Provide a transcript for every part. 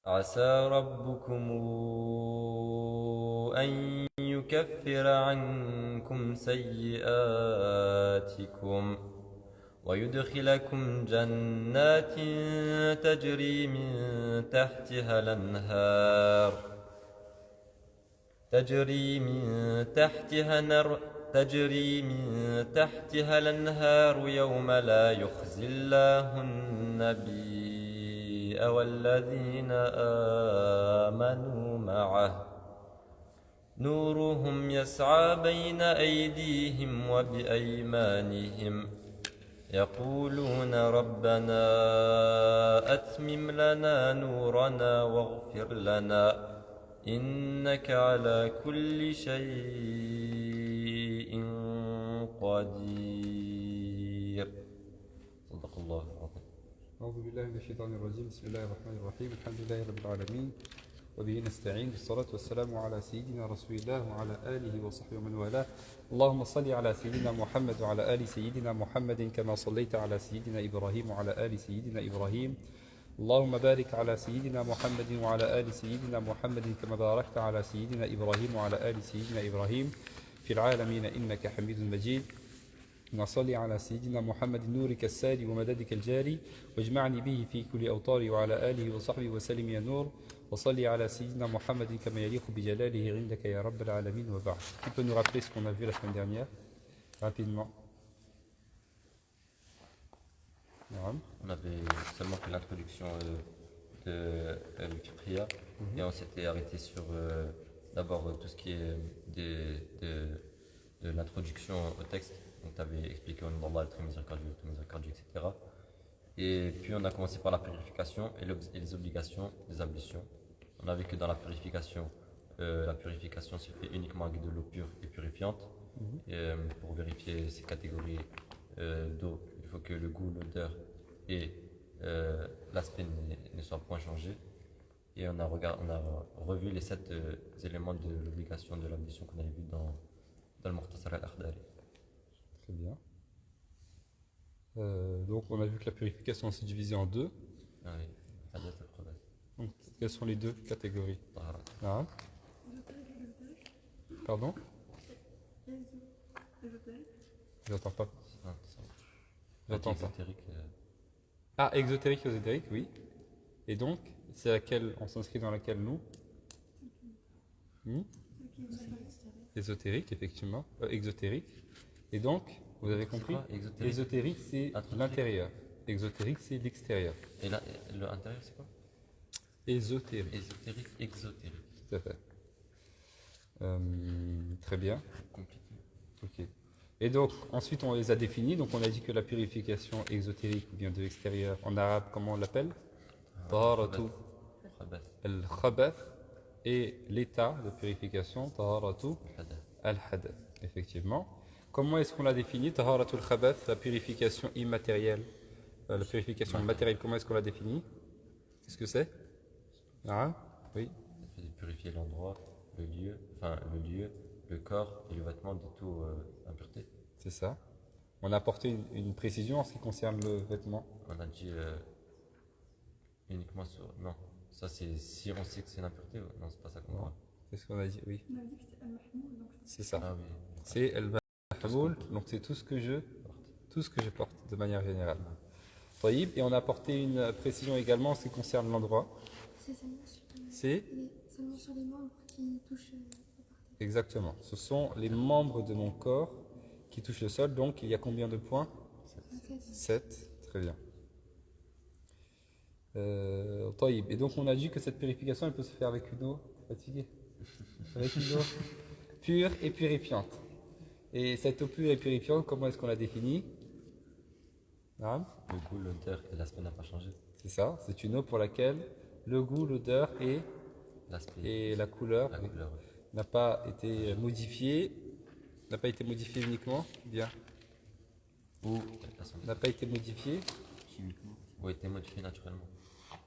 عسى ربكم أن يكفر عنكم سيئاتكم ويدخلكم جنات تجري من تحتها الأنهار تجري من تحتها نر تجري من تحتها الأنهار يوم لا يخزي الله النبي والذين آمنوا معه نورهم يسعى بين أيديهم وبأيمانهم يقولون ربنا أتمم لنا نورنا واغفر لنا إنك على كل شيء قدير. صدق الله العظيم. أعوذ بالله من الشيطان الرجيم. بسم الله الرحمن الرحيم. الحمد لله رب العالمين وبه نستعين بالصلاة والسلام على سيدنا رسول الله وعلى آله وصحبه ومن والاه. اللهم صل على سيدنا محمد وعلى آل سيدنا محمد كما صليت على سيدنا إبراهيم وعلى آل سيدنا إبراهيم. اللهم بارك على سيدنا محمد وعلى آل سيدنا محمد كما باركت على سيدنا إبراهيم وعلى آل سيدنا إبراهيم في العالمين إنك حميد مجيد. وصلي على سيدنا محمد نورك الساري ومددك الجاري واجمعني به في كل أوطاري وعلى آله وصحبه وسلم يا نور. وصلي على سيدنا محمد كما يليق بجلاله عندك يا رب العالمين وبعد. Tu peux nous rappeler ce qu'on a vu la semaine dernière rapidement? On avait seulement fait l'introduction de Wikipédia et on s'était arrêté sur d'abord tout ce qui est de l'introduction au texte. Donc tu avais expliqué au nom d'Allah, le très miséricordieux, etc. Et puis on a commencé par la purification et les obligations des ablutions. On a vu que dans la purification se fait uniquement avec de l'eau pure et purifiante. Et, pour vérifier ces catégories d'eau, il faut que le goût, l'odeur et l'aspect ne soient point changés. Et on a revu les 7 éléments de l'obligation de l'ablution qu'on avait vu dans le Mukhtasar al-Akhdari. Très bien. Donc on a vu que la purification s'est divisée en deux. Ah oui, hadath al-khabath. Donc, quelles sont les deux catégories? Tahara. Ah. Pardon? J'entends pas. J'entends pas. Exotérique, Ah, exotérique et ésotérique, oui. Et donc, c'est laquelle, on s'inscrit dans laquelle nous? Ésotérique, effectivement. Exotérique. Et donc, vous avez compris? Ésotérique, c'est l'intérieur. Exotérique, c'est l'extérieur. Et là, l'intérieur, c'est quoi? Ésotérique. Ésotérique, exotérique. Tout à fait. Très bien. Compliqué. Ok. Et donc, ensuite, on les a définis. Donc, on a dit que la purification exotérique ou bien de l'extérieur, en arabe, comment on l'appelle? Taharatu al-khabath. Et l'état de purification, taharatu al-hadath. Effectivement. Comment est-ce qu'on l'a défini? Taharatu al-khabath, la purification immatérielle. La purification matérielle, comment est-ce qu'on l'a définie? Qu'est-ce que c'est? Ah, oui. Ça fait purifier l'endroit, le lieu, le corps et le vêtement de toute impureté. C'est ça. On a apporté une précision en ce qui concerne le vêtement. On a dit uniquement sur. Non, ça c'est si on sait que c'est une impureté. Non, c'est pas ça qu'on voit. Qu'est-ce qu'on a dit? Oui. On a dit que c'était al-mahmoul, donc C'est ça. Ah oui. C'est al-mahmoul, donc c'est tout ce que je porte de manière générale. Taïb. Et on a apporté une précision également en ce qui concerne l'endroit. c'est seulement sur les membres qui touchent la partie. Exactement. Ce sont les membres de mon corps qui touchent le sol. Donc, il y a combien de points? 7. Très bien. Taïb. Et donc, on a dit que cette purification, elle peut se faire avec une eau fatiguée. Avec une eau pure et purifiante. Et cette eau pure et purifiante, comment est-ce qu'on la définit? Le goût, l'odeur et l'aspect n'a pas changé. C'est ça. C'est une eau pour laquelle le goût, l'odeur et la couleur, n'a pas été modifié, uniquement, bien, ou n'a pas été modifié chimiquement, ou a été modifié naturellement.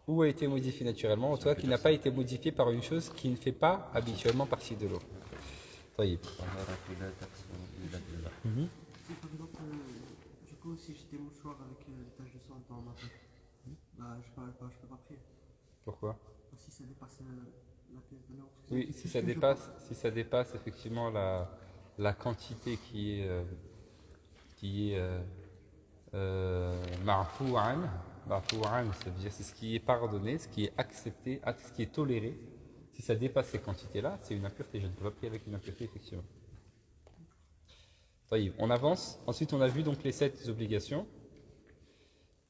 Ou a été modifié naturellement, en tout cas qui n'a pas été modifié par une chose qui ne fait pas habituellement partie de l'eau. Taïb. Si par exemple, du coup, si j'ai des mouchoirs avec des taches de sang dans ma tête, bah je peux pas prier. Pourquoi? si ça dépasse la pièce d'honneur. Oui, si ça dépasse effectivement la quantité qui est ma'fou'an. Ma'fou'an, c'est-à-dire c'est ce qui est pardonné, ce qui est accepté, ce qui est toléré. Si ça dépasse ces quantités-là, c'est une impureté. Je ne peux pas prier avec une impureté, effectivement. On avance. Ensuite, on a vu donc les 7 obligations.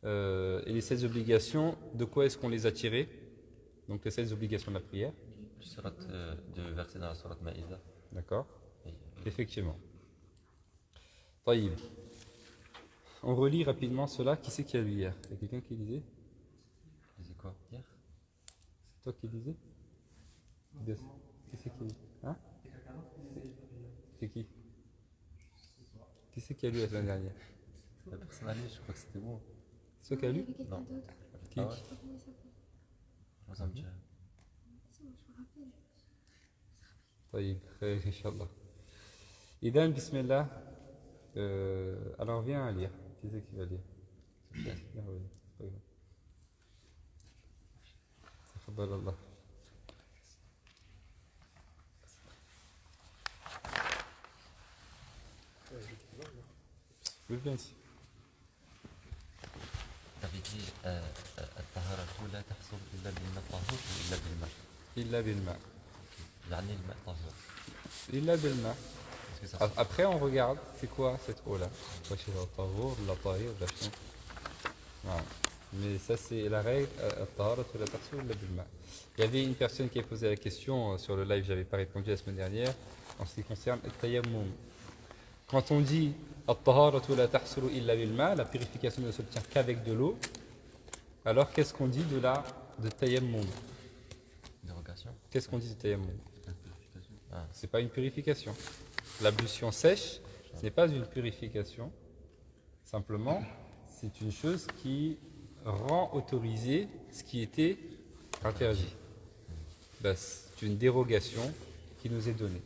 Et les 16 obligations, de quoi est-ce qu'on les a tirées? Donc les 16 obligations de la prière. Du surat, de verset dans la surat Maïda. D'accord. Et, Effectivement. Taïb. On relit rapidement cela. Qui c'est qui a lu hier? Il y a quelqu'un qui lisait? tu disais quoi hier? C'est toi qui lisais? Qui c'est qui lit? Hein? C'est qui? Qui c'est qui a lu la semaine dernière? La personne a lu, je crois que c'était bon. C'est toi qui a Il y lu? avait quelqu'un Non. d'autre. Qui? Ah ouais? Je sais pas comment il s'appelle. Ça me dit rien. Si, moi, je me rappelle. طيب خير إن شاء الله. إذا بسم الله. Alors viens à lire. Qui c'est qui va lire? Viens, oui, c'est pas grave. تفضل الله. Oui, bien ici. t'avais dit الطهارة لا تحصل إلا بالماء الطهور إلا بالماء. إلا بالماء. يعني الماء طهور. إلا بالماء. Est-ce que ça Après, on regarde, c'est quoi cette eau-là? La tahir, la chien. Voilà. Mais ça, c'est la règle. Il y avait une personne qui a posé la question sur le live, j'avais pas répondu la semaine dernière, en ce qui concerne le tayammum. Quand on dit la purification ne s'obtient qu'avec de l'eau, alors qu'est-ce qu'on dit de tayammum? Dérogation. Qu'est-ce qu'on dit de tayammum? La purification. Ah, C'est pas une purification. L'ablution sèche, ce n'est pas une purification. Simplement, c'est une chose qui rend autorisé ce qui était interdit. Ben, c'est une dérogation qui nous est donnée.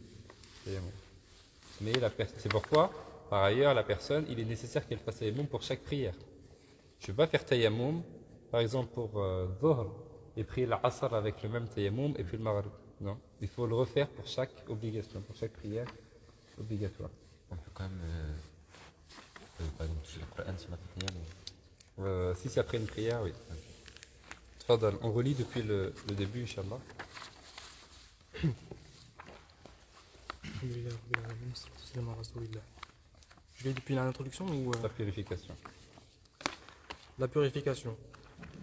Mais c'est pourquoi, par ailleurs, la personne, il est nécessaire qu'elle fasse tayammum pour chaque prière. Je ne vais pas faire tayammum, par exemple pour Dhuhr, et prier l'Asr avec le même tayammum, et puis le Maghrib. Non, il faut le refaire pour chaque obligation, pour chaque prière obligatoire. on peut quand même par exemple toucher le Coran sur la prière. Si c'est après une prière, oui. Tfadal, on relit depuis le début, Inch'Allah. Je vais depuis l'introduction ou La purification. la purification.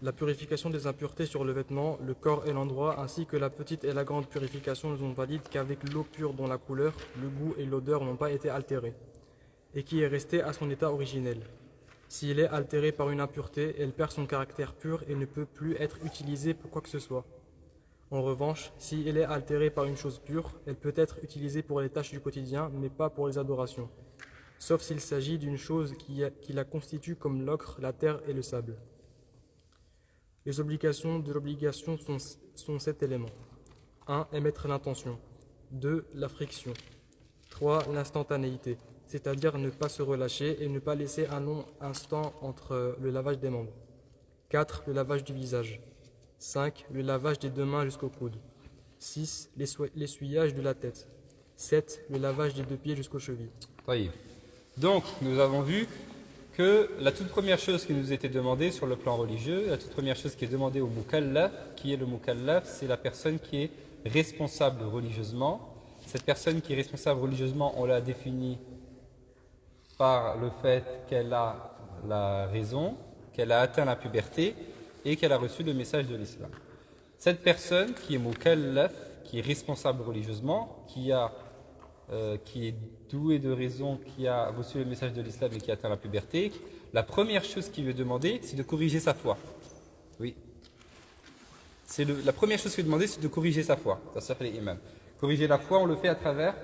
La purification des impuretés sur le vêtement, le corps et l'endroit, ainsi que la petite et la grande purification ne sont valides qu'avec l'eau pure dont la couleur, le goût et l'odeur n'ont pas été altérés, et qui est resté à son état originel. S'il est altéré par une impureté, elle perd son caractère pur et ne peut plus être utilisée pour quoi que ce soit. En revanche, si elle est altérée par une chose pure, elle peut être utilisée pour les tâches du quotidien, mais pas pour les adorations, sauf s'il s'agit d'une chose qui la constitue comme l'ocre, la terre et le sable. Les obligations de l'obligation sont 7 éléments. 1. Émettre l'intention. 2. La friction. 3. L'instantanéité, c'est-à-dire ne pas se relâcher et ne pas laisser un long instant entre le lavage des membres. 4. Le lavage du visage. 5. Le lavage des 2 mains jusqu'au coude. 6. L'essuyage de la tête. 7. Le lavage des 2 pieds jusqu'aux chevilles. Taïb. Donc, nous avons vu que la toute première chose qui nous était demandée sur le plan religieux, la toute première chose qui est demandée au mukallaf, qui est le mukallaf, c'est la personne qui est responsable religieusement. Cette personne qui est responsable religieusement, on l'a définie par le fait qu'elle a la raison, qu'elle a atteint la puberté et qu'elle a reçu le message de l'islam. Cette personne qui est mukallaf, qui est responsable religieusement, qui est doué de raison, qui a reçu le message de l'islam et qui a atteint la puberté, la première chose qu'il lui est demandée, c'est de corriger sa foi. Oui. La première chose qu'il lui est demandée, c'est de corriger sa foi. Ça s'appelle l'imam. Corriger la foi, on le fait à travers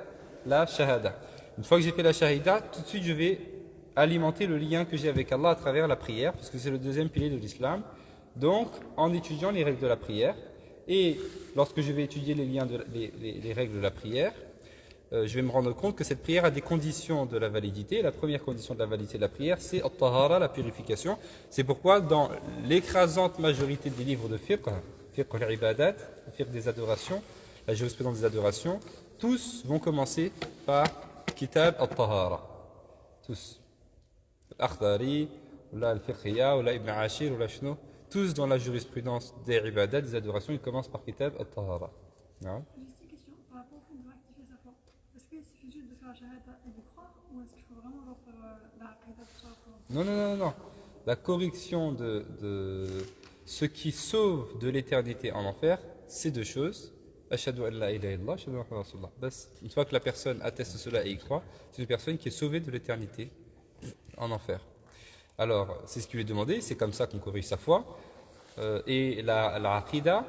la shahada. Une fois que j'ai fait la shahada, tout de suite je vais alimenter le lien que j'ai avec Allah à travers la prière, parce que c'est le deuxième pilier de l'islam. Donc, en étudiant les règles de la prière, et lorsque je vais étudier les règles de la prière, je vais me rendre compte que cette prière a des conditions de la validité. La première condition de la validité de la prière, c'est at-tahara, la purification. C'est pourquoi dans l'écrasante majorité des livres de fiqh, fiqh al-ibadat, le fiqh des adorations, la jurisprudence des adorations, tous vont commencer par Kitab al-Tahara. Tous. Al-Akhdari, ou là al-Fiqhiyya, ou là Ibn Ashir, ou là Shno. Tous dans la jurisprudence des ibadat, des adorations, ils commencent par Kitab al-Tahara. Non? Juste une question par rapport au fait de rectifier sa foi. Est-ce qu'il suffit juste de faire la shahada et de croire ou est-ce qu'il faut vraiment genre faire la aqidah tout ça Non, non, non, non. La correction de ce qui sauve de l'éternité en enfer, c'est deux choses. Ashhadu an la ilaha illallah, ashhadu anna rasulullah. Une fois que la personne atteste cela et y croit, c'est une personne qui est sauvée de l'éternité en enfer. Alors, c'est ce qui lui est demandé, c'est comme ça qu'on corrige sa foi. Et la aqidah,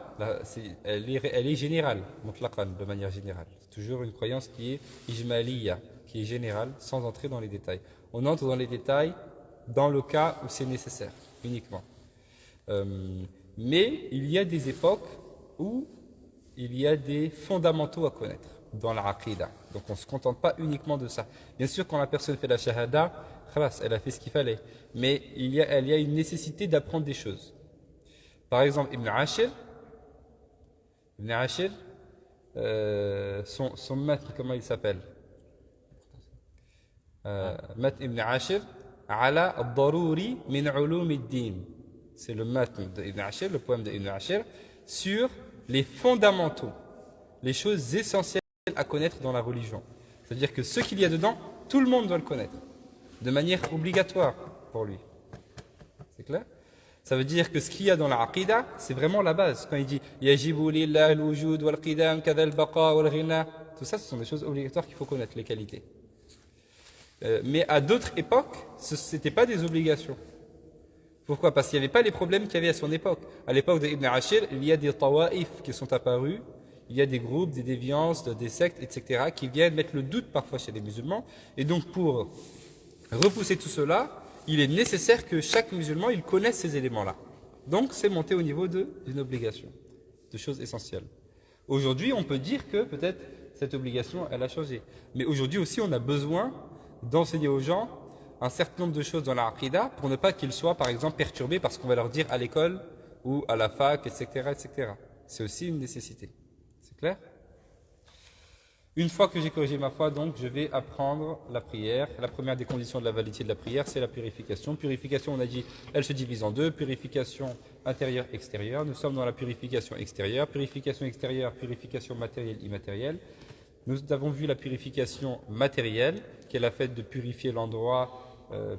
elle est générale, mutlaqan, de manière générale. C'est toujours une croyance qui est ijmaliya, qui est générale, sans entrer dans les détails. On entre dans les détails dans le cas où c'est nécessaire, uniquement. Mais il y a des époques où il y a des fondamentaux à connaître dans la aqidah. Donc on ne se contente pas uniquement de ça. Bien sûr, quand la personne fait la shahada, khalas, elle a fait ce qu'il fallait. Mais il y a une nécessité d'apprendre des choses. Par exemple, Ibn Ashir, son maître, comment il s'appelle? Maître Ibn Ashir, Ala al-Daruri min ulum ad-din. C'est le maître d'Ibn Ashir, le poème d'Ibn Ashir, sur les fondamentaux, les choses essentielles à connaître dans la religion. C'est-à-dire que ce qu'il y a dedans, tout le monde doit le connaître, de manière obligatoire pour lui. C'est clair? Ça veut dire que ce qu'il y a dans la aqidah, c'est vraiment la base. Quand il dit Yajibu lillah al-wujud wal-qidam kadha al-baqa wal-ghina, tout ça, ce sont des choses obligatoires qu'il faut connaître, les qualités. Mais à d'autres époques, ce n'était pas des obligations. Pourquoi? Parce qu'il n'y avait pas les problèmes qu'il y avait à son époque. À l'époque d'Ibn Ashir, il y a des tawa'if qui sont apparus, il y a des groupes, des déviances, des sectes, etc., qui viennent mettre le doute parfois chez les musulmans. Et donc pour repousser tout cela, il est nécessaire que chaque musulman il connaisse ces éléments-là. Donc c'est monté au niveau d'une obligation, de choses essentielles. Aujourd'hui, on peut dire que peut-être cette obligation, elle a changé. Mais aujourd'hui aussi, on a besoin d'enseigner aux gens un certain nombre de choses dans la aqidah pour ne pas qu'ils soient, par exemple, perturbés par ce qu'on va leur dire à l'école ou à la fac, etc., etc. C'est aussi une nécessité. C'est clair? Une fois que j'ai corrigé ma foi, donc, je vais apprendre la prière. La première des conditions de la validité de la prière, c'est la purification. Purification, on a dit, elle se divise en deux. Purification intérieure-extérieure. Nous sommes dans la purification extérieure. Purification extérieure, purification matérielle, immatérielle. Nous avons vu la purification matérielle, qui est la fait de purifier l'endroit,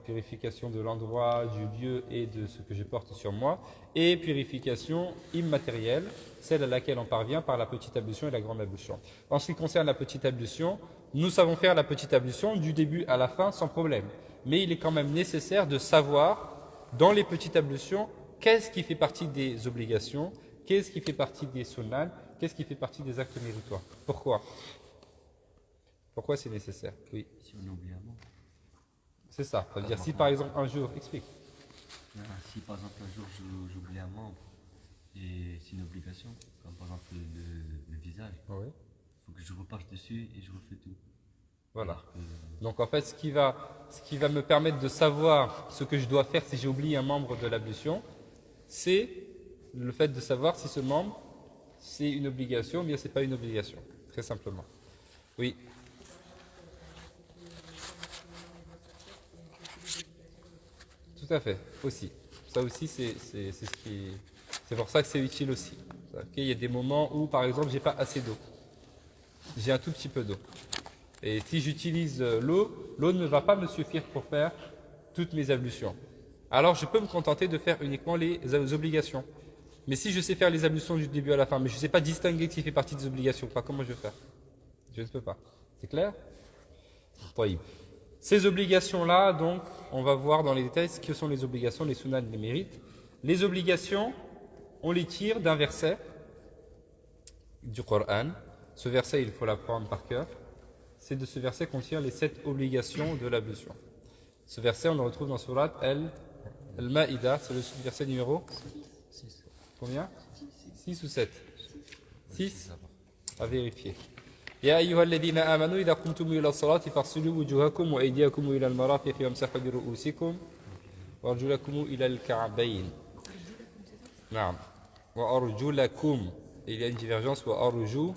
purification de l'endroit, du lieu et de ce que je porte sur moi, et purification immatérielle, celle à laquelle on parvient par la petite ablution et la grande ablution. En ce qui concerne la petite ablution, nous savons faire la petite ablution du début à la fin sans problème, mais il est quand même nécessaire de savoir, dans les petites ablutions, qu'est-ce qui fait partie des obligations, qu'est-ce qui fait partie des sunnah, qu'est-ce qui fait partie des actes méritoires. Pourquoi c'est nécessaire? Oui. Si on oublie un mot. C'est ça. Ça veut dire si par exemple un jour, explique. Si par exemple un jour j'oublie un membre et c'est une obligation, comme par exemple le visage, Oui. il faut que je repasse dessus et je refais tout. Voilà. Alors que- Donc en fait, ce qui va me permettre de savoir ce que je dois faire si j'oublie un membre de l'ablution, c'est le fait de savoir si ce membre c'est une obligation ou bien c'est pas une obligation. Très simplement. Oui. Tout à fait, aussi. Ça aussi, c'est pour ça que c'est utile aussi. Il y a des moments où, par exemple, j'ai pas assez d'eau. J'ai un tout petit peu d'eau. Et si j'utilise l'eau, l'eau ne va pas me suffire pour faire toutes mes ablutions. Alors, je peux me contenter de faire uniquement les obligations. Mais si je sais faire les ablutions du début à la fin, mais je ne sais pas distinguer ce qui fait partie des obligations, pas comment je vais faire? Je ne peux pas. C'est clair? Oui. Ces obligations-là, donc, on va voir dans les détails ce que sont les obligations, les sunnah, les mérites. Les obligations, on les tire d'un verset du Coran. Ce verset, il faut l'apprendre par cœur. C'est de ce verset qu'on tire les 7 obligations de l'ablution. Ce verset, on le retrouve dans Surat Al-Ma'ida, c'est le verset numéro 6. Combien? 6 ou 7? 6 à vérifier. يا أيها الذين آمنوا إذا قمتم إلى الصلاة فاغسلوا وجوهكم وأيديكم إلى المرافق وامسحوا برؤوسكم وأرجلكم إلى الكعبين. نعم. Wa arjulakum. Et il y a une divergence wa arju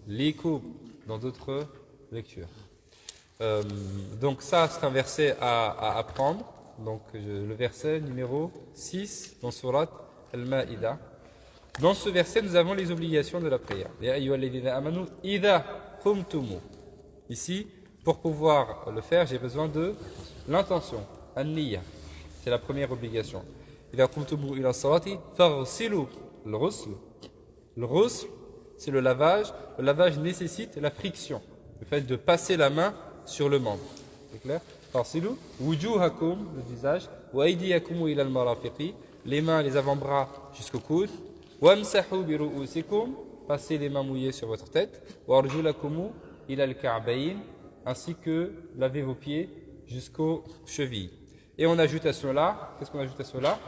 likum dans d'autres lectures. Donc ça, c'est un verset à apprendre. Donc le verset numéro 6 dans Surat Al-Ma'ida. Dans ce verset, nous avons les obligations de la prière. Ya ayyuhalladhina amanu idha qumtumu. Ici, pour pouvoir le faire, j'ai besoin de l'intention, an-niyya. C'est la première obligation. Idha qumtumu ila salati faghsilu al-ghusl. Le ghusl, c'est le lavage. Le lavage nécessite la friction, le fait de passer la main sur le membre. C'est clair? Faghsilu wujuhakum, le visage, wa aydiyakum ila al-marafiqi, les mains, les avant-bras jusqu'au coude. Wamsahu bi ru'usikum, passez les mains mouillées sur votre tête. Wa arjulakum ila al-ka'bayn, ainsi que lavez vos pieds jusqu'aux chevilles. Et on ajoute à cela, qu'est-ce qu'on ajoute à cela?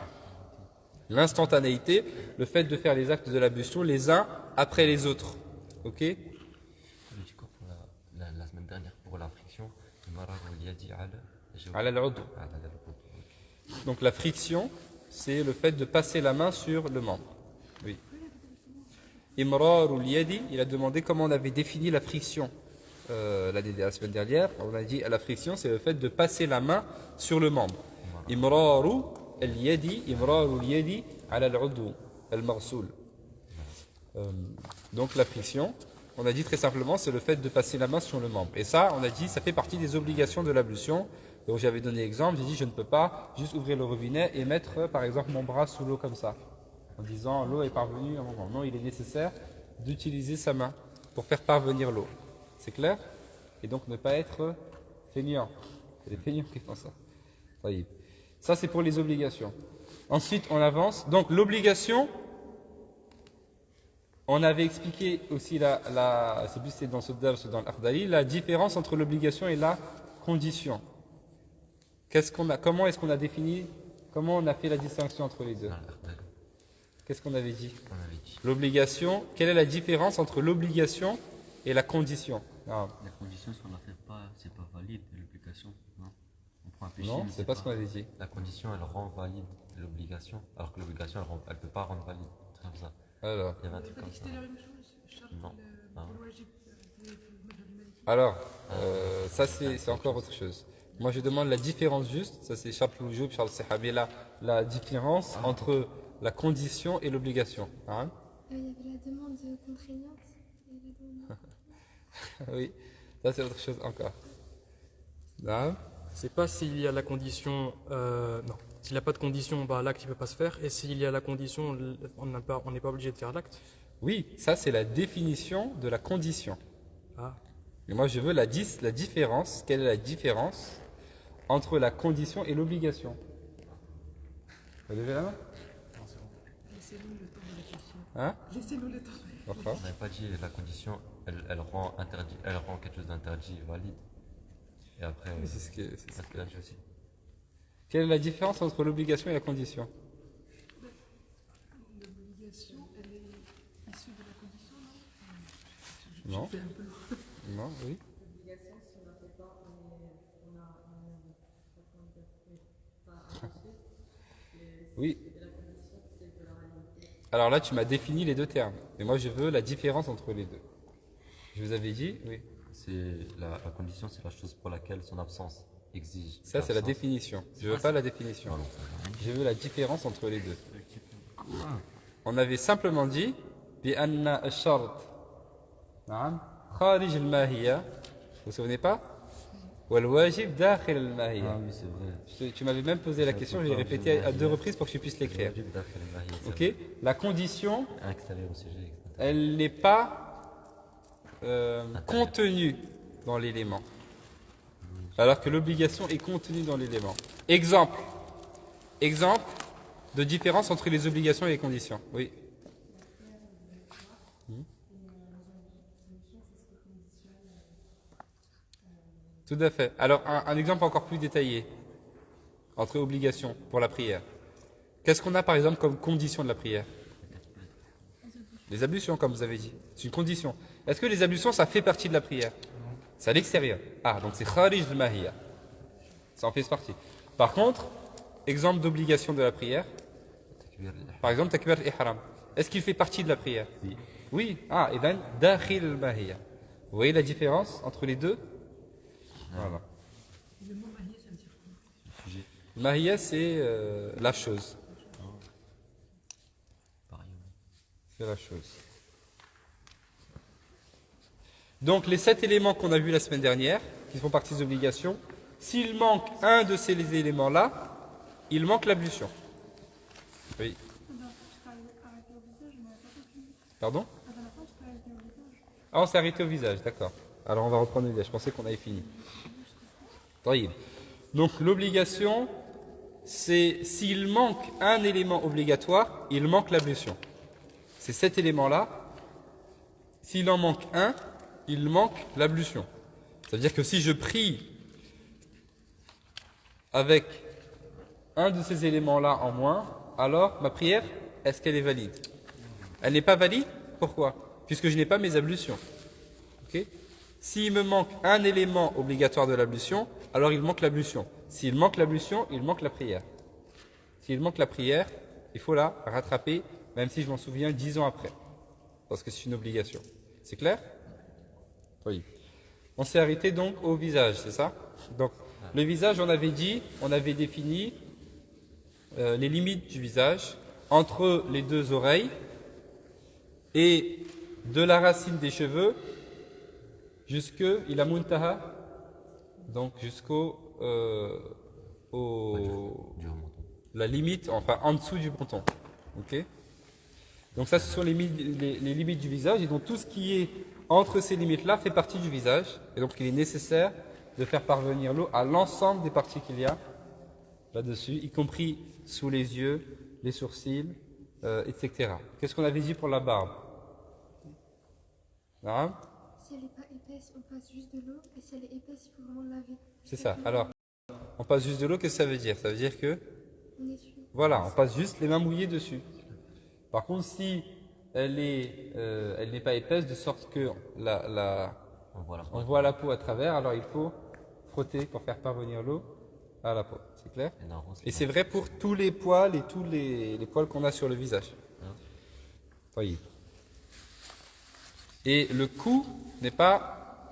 L'instantanéité, le fait de faire les actes de l'ablution les uns après les autres. Ok? J'ai dit quoi pour la semaine dernière pour la friction? Ala al-'udw. Donc la friction, c'est le fait de passer la main sur le membre. Oui. Imrarul yadi, il a demandé comment on avait défini la friction la semaine dernière. On a dit la friction, c'est le fait de passer la main sur le membre. Imraru al-yadi, imrarul yadi ala al-'udw al-maghsul. Donc la friction, on a dit très simplement, c'est le fait de passer la main sur le membre. Et ça, on a dit, ça fait partie des obligations de l'ablution. Donc j'avais donné l'exemple, j'ai dit je ne peux pas juste ouvrir le robinet et mettre par exemple mon bras sous l'eau comme ça, en disant l'eau est parvenue à un moment. Non, il est nécessaire d'utiliser sa main pour faire parvenir l'eau. C'est clair? Et donc ne pas être feignant. C'est les feignants qui font ça. Ça c'est pour les obligations. Ensuite on avance. Donc l'obligation, on avait expliqué aussi c'est plus c'est dans ce dars, dans l'Akhdari, la différence entre l'obligation et la condition. Comment est-ce qu'on a défini, comment on a fait la distinction entre les deux? Qu'est-ce qu'on avait dit? L'obligation, quelle est la différence entre l'obligation et la condition? La condition, si on ne la fait pas, c'est pas valide. L'obligation, non. On prend un péché. Non, c'est pas ce qu'on avait dit. La condition, elle rend valide l'obligation, alors que l'obligation, elle ne peut pas rendre valide. C'est comme ça. Alors, Il y avait un truc comme ça. C'était la même chose. Non. alors ça c'est encore autre chose. Moi je demande la différence juste, ça c'est Charles Ploujoub, Charles Sehabi, la différence entre la condition et l'obligation. Hein? Il y avait la demande contraignante et la demande... Oui, ça c'est autre chose encore. Hein? C'est pas s'il y a la condition, non. S'il n'y a pas de condition, bah, l'acte ne peut pas se faire. Et s'il y a la condition, on n'est pas obligé de faire l'acte. Oui, ça c'est la définition de la condition. Ah. Et moi je veux la différence. Quelle est la différence entre la condition et l'obligation? Vous levez la main? Laissez-nous le temps de réfléchir. Hein? Laissez-nous le temps. D'accord. On n'avait pas dit la condition, elle rend quelque chose d'interdit valide. Et après, C'est ce que- c'est ce ça se peut aussi. Quelle est la différence entre l'obligation et la condition? L'obligation, elle est issue de la condition, non? Non. Non, oui. Oui. Alors là, tu m'as défini les deux termes. Mais moi, je veux la différence entre les deux. Je vous avais dit, oui. C'est la condition, c'est la chose pour laquelle son absence exige. Ça, c'est la l'absence. définition. Je veux pas la définition. Je veux la différence entre les deux. On avait simplement dit بأن الشرط نعم خارج الماهية. Vous vous souvenez pas? والواجب داخل Ah الماهية. oui, c'est vrai. Tu m'avais même posé la question, j'ai répété à 2 reprises pour que tu puisses l'écrire. Ok? La condition, Extérieur au sujet. elle n'est pas contenue dans l'élément. Alors que l'obligation est contenue dans l'élément. Exemple de différence entre les obligations et les conditions. Oui. Tout à fait. Alors, un exemple encore plus détaillé entre obligations pour la prière. Qu'est-ce qu'on a par exemple comme condition de la prière? Les ablutions, comme vous avez dit. C'est une condition. Est-ce que les ablutions, ça fait partie de la prière? C'est à l'extérieur. Ah, donc c'est kharij al-mahiyya. Ça en fait partie. Par contre, exemple d'obligation de la prière, par exemple, takbir al-ihram. Est-ce qu'il fait partie de la prière? Oui. Oui. Ah, et then, dakhil al-mahiyya. Vous voyez la différence entre les deux? Voilà. Sujet. Mahiyya, c'est la chose. Pareil. C'est la chose. Donc, les 7 éléments qu'on a vus la semaine dernière, qui font partie des obligations, s'il manque un de ces éléments-là, il manque l'ablution. Oui. La dernière fois, je t'ai arrêté au visage, mais pas compris. Pardon? La dernière fois, je t'ai arrêté au visage. Ah, on s'est arrêté au visage, d'accord. Alors, on va reprendre le visage. Je pensais qu'on avait fini. Taïb. Donc, l'obligation, c'est s'il manque un élément obligatoire, il manque l'ablution. C'est cet élément-là. S'il en manque un, il manque l'ablution. Ça veut dire que si je prie avec un de ces éléments-là en moins, alors ma prière, est-ce qu'elle est valide? Elle n'est pas valide? Pourquoi? Puisque je n'ai pas mes ablutions. Ok? S'il me manque un élément obligatoire de l'ablution, alors il manque l'ablution. S'il manque l'ablution, il manque la prière. S'il manque la prière, il faut la rattraper, même si je m'en souviens 10 ans après. Parce que c'est une obligation. C'est clair? Oui. On s'est arrêté donc au visage, c'est ça? Donc, le visage, on avait dit, on avait défini les limites du visage entre les deux oreilles et de la racine des cheveux jusque ila muntaha, donc jusqu'au la limite, enfin en dessous du menton. Ok? Donc ça, ce sont les limites du visage, et donc tout ce qui est entre ces limites-là fait partie du visage, et donc il est nécessaire de faire parvenir l'eau à l'ensemble des parties qu'il y a là-dessus, y compris sous les yeux, les sourcils, etc. Qu'est-ce qu'on avait dit pour la barbe? Non? Si elle n'est pas épaisse, on passe juste de l'eau. Et si elle est épaisse, il faut vraiment laver. C'est ça. Alors, on passe juste de l'eau, qu'est-ce que ça veut dire? Ça veut dire que, On essuie. voilà, on passe juste les mains mouillées dessus. Par contre, si elle n'est pas épaisse, de sorte que on voit la peau à travers, alors il faut frotter pour faire parvenir l'eau à la peau. C'est clair? Et c'est vrai pour tous les poils et tous les poils qu'on a sur le visage. Voyez. Et le cou n'est pas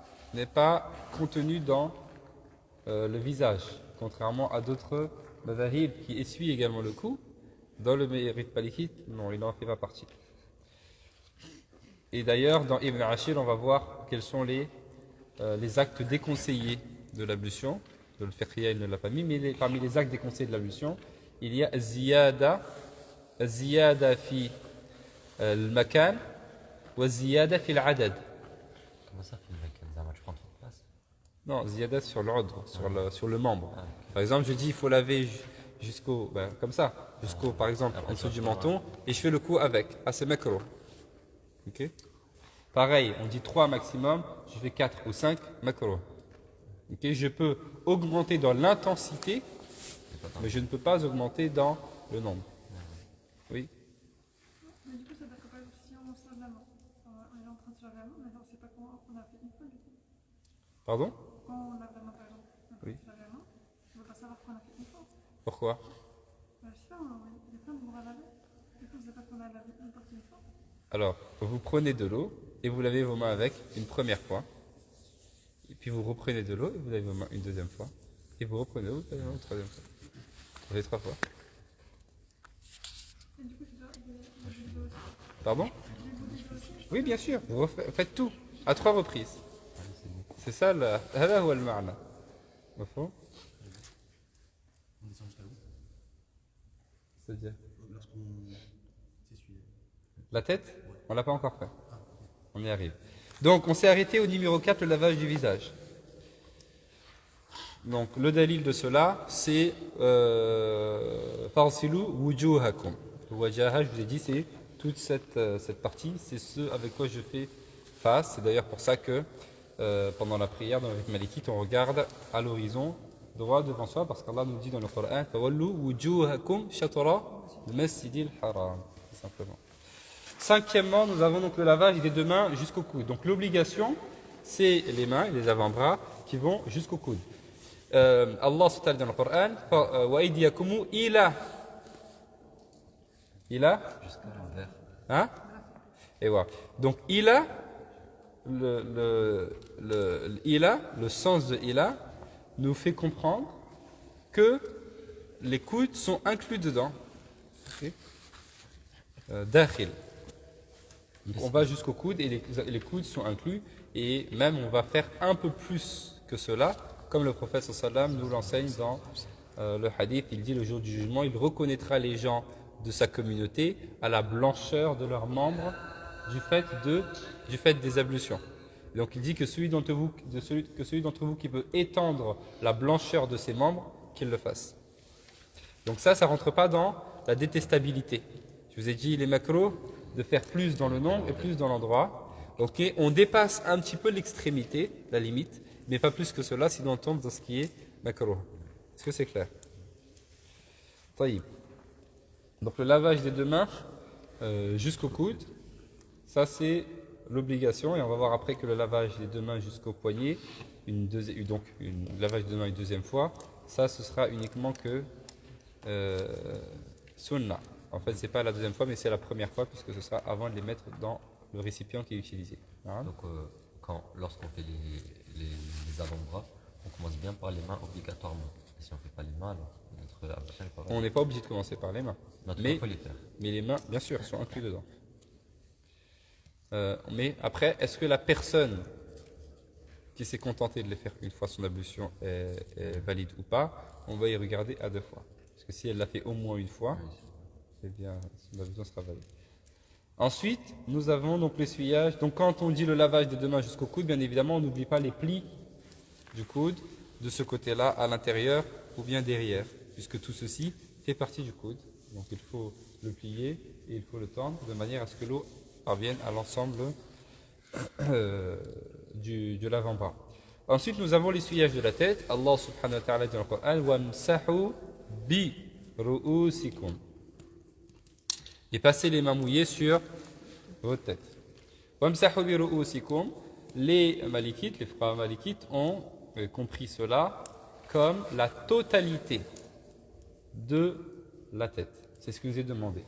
contenu dans le visage, contrairement à d'autres madhahib qui essuient également le cou. Dans le mérite maliki, non, il n'en fait pas partie. Et d'ailleurs, dans Ibn Ashir, on va voir quels sont les actes déconseillés de l'ablution. De le fiqhiyya, il ne l'a pas mis, mais parmi les actes déconseillés de l'ablution, il y a ziyada fi al-makan wa ziyada fi al-adad. Comment ça fait le mec? Zama, tu prends trop de place? Non, ziyada sur l'ordre, sur le membre. Par exemple, je dis il faut laver jusqu'au, comme ça, jusqu'au, par exemple, en dessous du menton, et je fais le coup avec. Ah, c'est makro. Ok? Pareil, on dit 3 maximum, je fais 4 ou 5 makro. Ok? Je peux augmenter dans l'intensité, mais je ne peux pas augmenter dans le nombre. Oui? Mais du coup, ça veut dire que par exemple, si on se lave la main, on est en train de se laver la main, mais on ne sait pas comment on a fait une fois du coup. Pardon? Quand on lave la main, par exemple, on a Oui. se laver la main, on ne va pas savoir qu'on a fait une fois. Pourquoi? Je sais pas, il y a plein de bras à laver. Du coup, je ne sais pas qu'on a lavé une partie une fois. Alors, vous prenez de l'eau et vous lavez vos mains avec une première fois. Et puis vous reprenez de l'eau et vous lavez vos mains une deuxième fois. Et vous reprenez de l'eau et vous lavez vos mains une troisième fois. Vous faites 3 fois. Et du coup, je dois le vidéo aussi. Pardon? Oui, bien sûr. Vous faites tout à 3 reprises. C'est ça le هذا هو المعنى. مفهوم؟ C'est-à-dire la tête? On l'a pas encore fait. On y arrive. Donc, on s'est arrêté au numéro 4, le lavage du visage. Donc, le dalil de cela, c'est farsilu wujuhakum. Le wajaha, je vous ai dit, c'est toute cette partie, c'est ce avec quoi je fais face. C'est d'ailleurs pour ça que pendant la prière, dans le rite malikite, on regarde à l'horizon, droit devant soi, parce qu'Allah nous dit dans le Coran, fawallu wujuhakum shatra al-masjidil haram. Tout simplement. Cinquièmement, nous avons donc le lavage des 2 mains jusqu'au coude. Donc l'obligation, c'est les mains et les avant-bras qui vont jusqu'au coude. Allah subhanahu dans le Coran, wa aydiyakum ila Jusqu'à l'envers. Hein? Et voilà. Donc, ila, le sens de ila nous fait comprendre que les coudes sont inclus dedans. Okay. Dakhil. Donc, on va jusqu'au coude et les coudes sont inclus. Et même, on va faire un peu plus que cela, comme le prophète sallam nous l'enseigne dans le hadith. Il dit le jour du jugement, il reconnaîtra les gens de sa communauté à la blancheur de leurs membres du fait des ablutions. Donc il dit que celui d'entre vous qui veut étendre la blancheur de ses membres, qu'il le fasse. Donc ça rentre pas dans la détestabilité. Je vous ai dit, il est macro de faire plus dans le nombre et plus dans l'endroit. Ok, on dépasse un petit peu l'extrémité, la limite, mais pas plus que cela, sinon on tombe dans ce qui est macro. Est-ce que c'est clair? Taïb. Donc le lavage des deux mains jusqu'au coude, ça c'est l'obligation, et on va voir après que le lavage des deux mains jusqu'au poignet, le lavage des deux mains une deuxième fois, ça ce sera uniquement que sunna. En fait c'est pas la deuxième fois mais c'est la première fois puisque ce sera avant de les mettre dans le récipient qui est utilisé. Hein? Donc, lorsqu'on fait les avant-bras, on commence bien par les mains obligatoirement. Et si on ne fait pas les mains, alors notre ablution n'est pas valide. On n'est pas obligé de commencer par les mains. Mais il faut les faire. Mais les mains, bien sûr, sont inclus dedans. Mais après, est-ce que la personne qui s'est contentée de les faire une fois son ablution est valide ou pas? On va y regarder à deux fois. Parce que si elle l'a fait au moins une fois, eh bien, son ablution sera valide. Ensuite, nous avons donc l'essuyage. Donc quand on dit le lavage des deux mains jusqu'au coude, bien évidemment, on n'oublie pas les plis du coude, de ce côté-là, à l'intérieur ou bien derrière, puisque tout ceci fait partie du coude. Donc il faut le plier et il faut le tendre de manière à ce que l'eau parvienne à l'ensemble de l'avant-bras. Ensuite, nous avons l'essuyage de la tête. Allah subhanahu wa ta'ala dit dans le Coran « Wamsahu bi ru'usikum » et passez les mains mouillées sur votre tête. Wamsahu bi ru'usikum, les malikites, les frères malikites ont compris cela comme la totalité de la tête. C'est ce que je vous ai demandé.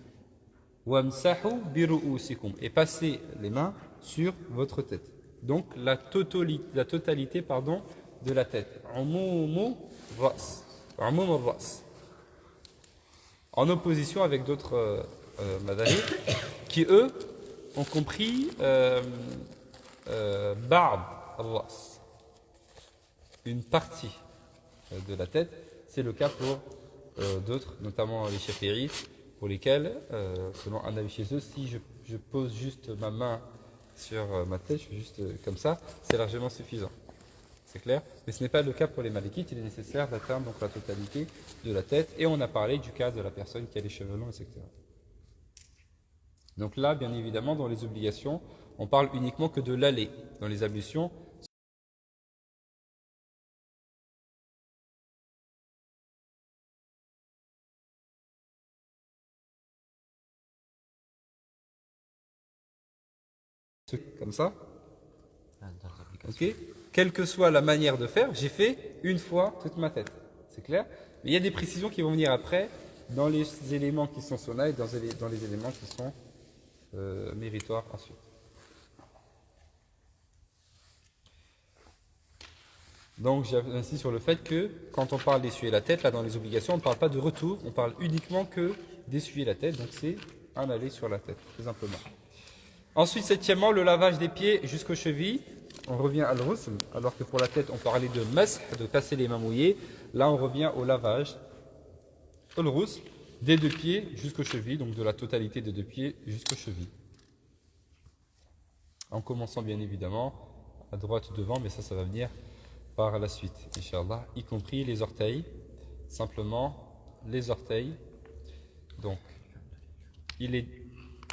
Wamsahu bi ru'usikum, et passez les mains sur votre tête. Donc la totalité de la tête. Umumu ras. Umumu ras. En opposition avec d'autres madhahib qui eux ont compris ba'd ras, une partie de la tête. C'est le cas pour d'autres, notamment les shafi'ites, pour lesquels, selon un avis chez eux, si je pose juste ma main sur ma tête, je fais juste comme ça, c'est largement suffisant. C'est clair? Mais ce n'est pas le cas pour les malikites, il est nécessaire d'atteindre donc la totalité de la tête, et on a parlé du cas de la personne qui a les cheveux longs, etc. Donc là, bien évidemment, dans les obligations, on parle uniquement que de l'aller. Dans les ablutions, comme ça, ok. Quelle que soit la manière de faire, j'ai fait une fois toute ma tête. C'est clair? Mais il y a des précisions qui vont venir après dans les éléments qui sont sunnah et dans les éléments qui sont méritoires ensuite. Donc j'insiste sur le fait que quand on parle d'essuyer la tête, là dans les obligations, on ne parle pas de retour, on parle uniquement que d'essuyer la tête. Donc c'est un aller sur la tête, tout simplement. Ensuite, septièmement, le lavage des pieds jusqu'aux chevilles. On revient à l'ghusl, alors que pour la tête, on parlait de mash, de passer les mains mouillées. Là, on revient au lavage, au ghusl, des deux pieds jusqu'aux chevilles, donc de la totalité des deux pieds jusqu'aux chevilles. En commençant bien évidemment à droite devant, mais ça va venir par la suite, Inch'Allah, y compris les orteils, simplement les orteils. Donc, il est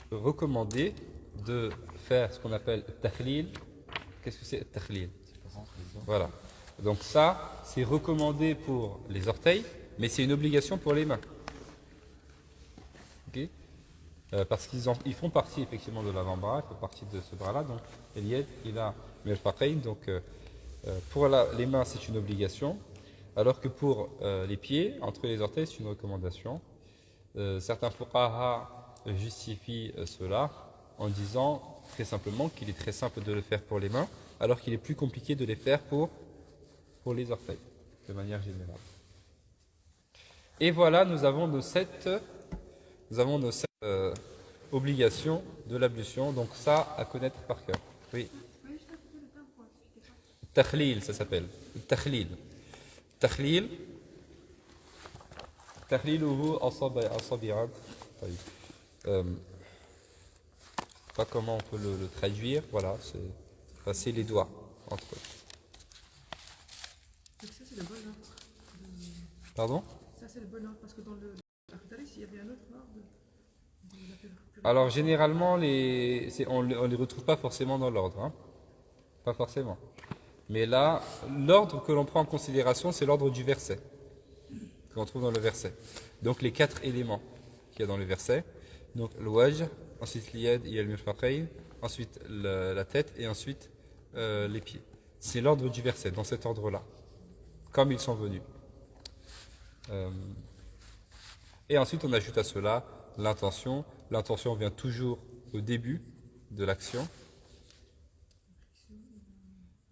recommandé de faire ce qu'on appelle takhlil. Qu'est-ce que c'est takhlil? Voilà. Donc ça, c'est recommandé pour les orteils, mais c'est une obligation pour les mains. Okay? Parce qu'ils font partie effectivement de l'avant-bras, ils font partie de ce bras-là. Donc, il a mirfaqayn. Donc, pour les mains, c'est une obligation, alors que pour les pieds, entre les orteils, c'est une recommandation. Certains fuqaha justifie cela en disant très simplement qu'il est très simple de le faire pour les mains, alors qu'il est plus compliqué de les faire pour les orteils, de manière générale. Et voilà, nous avons nos sept obligations de l'ablution, donc ça à connaître par cœur. Oui. Oui, juste un peu le temps pour expliquer ça. Takhlil, ça s'appelle. Takhlil. Takhlil. Takhliluhu asabi'an. Je ne sais pas comment on peut le traduire. Voilà, c'est passer les doigts entre eux. Donc ça, c'est le bon ordre. Pardon? Ça, c'est le bon ordre, parce que dans le Ardalis, il y avait un autre ordre de la purification. Alors généralement, on ne les retrouve pas forcément dans l'ordre. Hein. Pas forcément. Mais là, l'ordre que l'on prend en considération, c'est l'ordre du verset. Qu'on trouve dans le verset. Donc les 4 éléments qu'il y a dans le verset. Donc le wajh, ensuite l'iyad et al-mirfaqayn, ensuite la tête et ensuite les pieds. C'est l'ordre du verset, dans cet ordre-là. Comme ils sont venus. Et ensuite on ajoute à cela l'intention. L'intention vient toujours au début de l'action.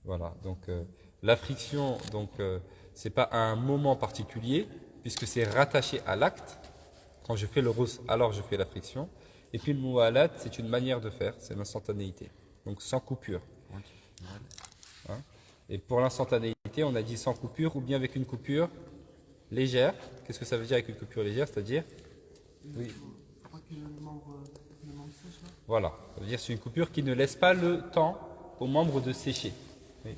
Voilà, donc la friction, c'est pas à un moment particulier, puisque c'est rattaché à l'acte. Quand je fais le rous, alors je fais la friction. Et puis le muwalat, c'est une manière de faire, c'est l'instantanéité. Donc sans coupure. Hein? Et pour l'instantanéité, on a dit sans coupure ou bien avec une coupure légère. Qu'est-ce que ça veut dire avec une coupure légère? C'est-à-dire oui. Faut pas que le membre sèche, là. Voilà, ça veut dire c'est une coupure qui ne laisse pas le temps aux membres de sécher. Oui.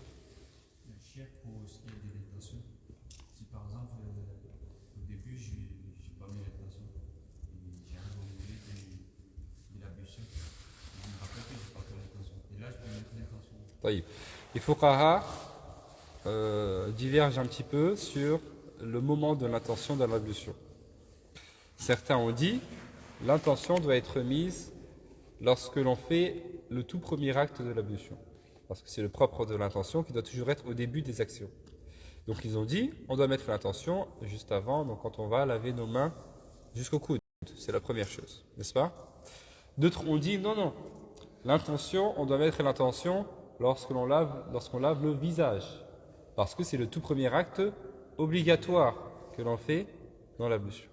Le chien pour ce qui est des rétentions. Si par exemple, au début, je n'ai pas mis rétention, et j'ai un milieu de l'ablution, je me rappelle que je n'ai pas fait rétention. Et là, je peux mettre rétention. طيب. Les fuqaha divergent un petit peu sur le moment de l'intention de l'ablution. Certains ont dit l'intention doit être mise lorsque l'on fait le tout premier acte de l'ablution. Parce que c'est le propre de l'intention qui doit toujours être au début des actions. Donc ils ont dit, on doit mettre l'intention juste avant, donc quand on va laver nos mains jusqu'au coude. C'est la première chose, n'est-ce pas? D'autres ont dit, non, l'intention, on doit mettre l'intention lorsqu'on lave le visage. Parce que c'est le tout premier acte obligatoire que l'on fait dans l'ablution.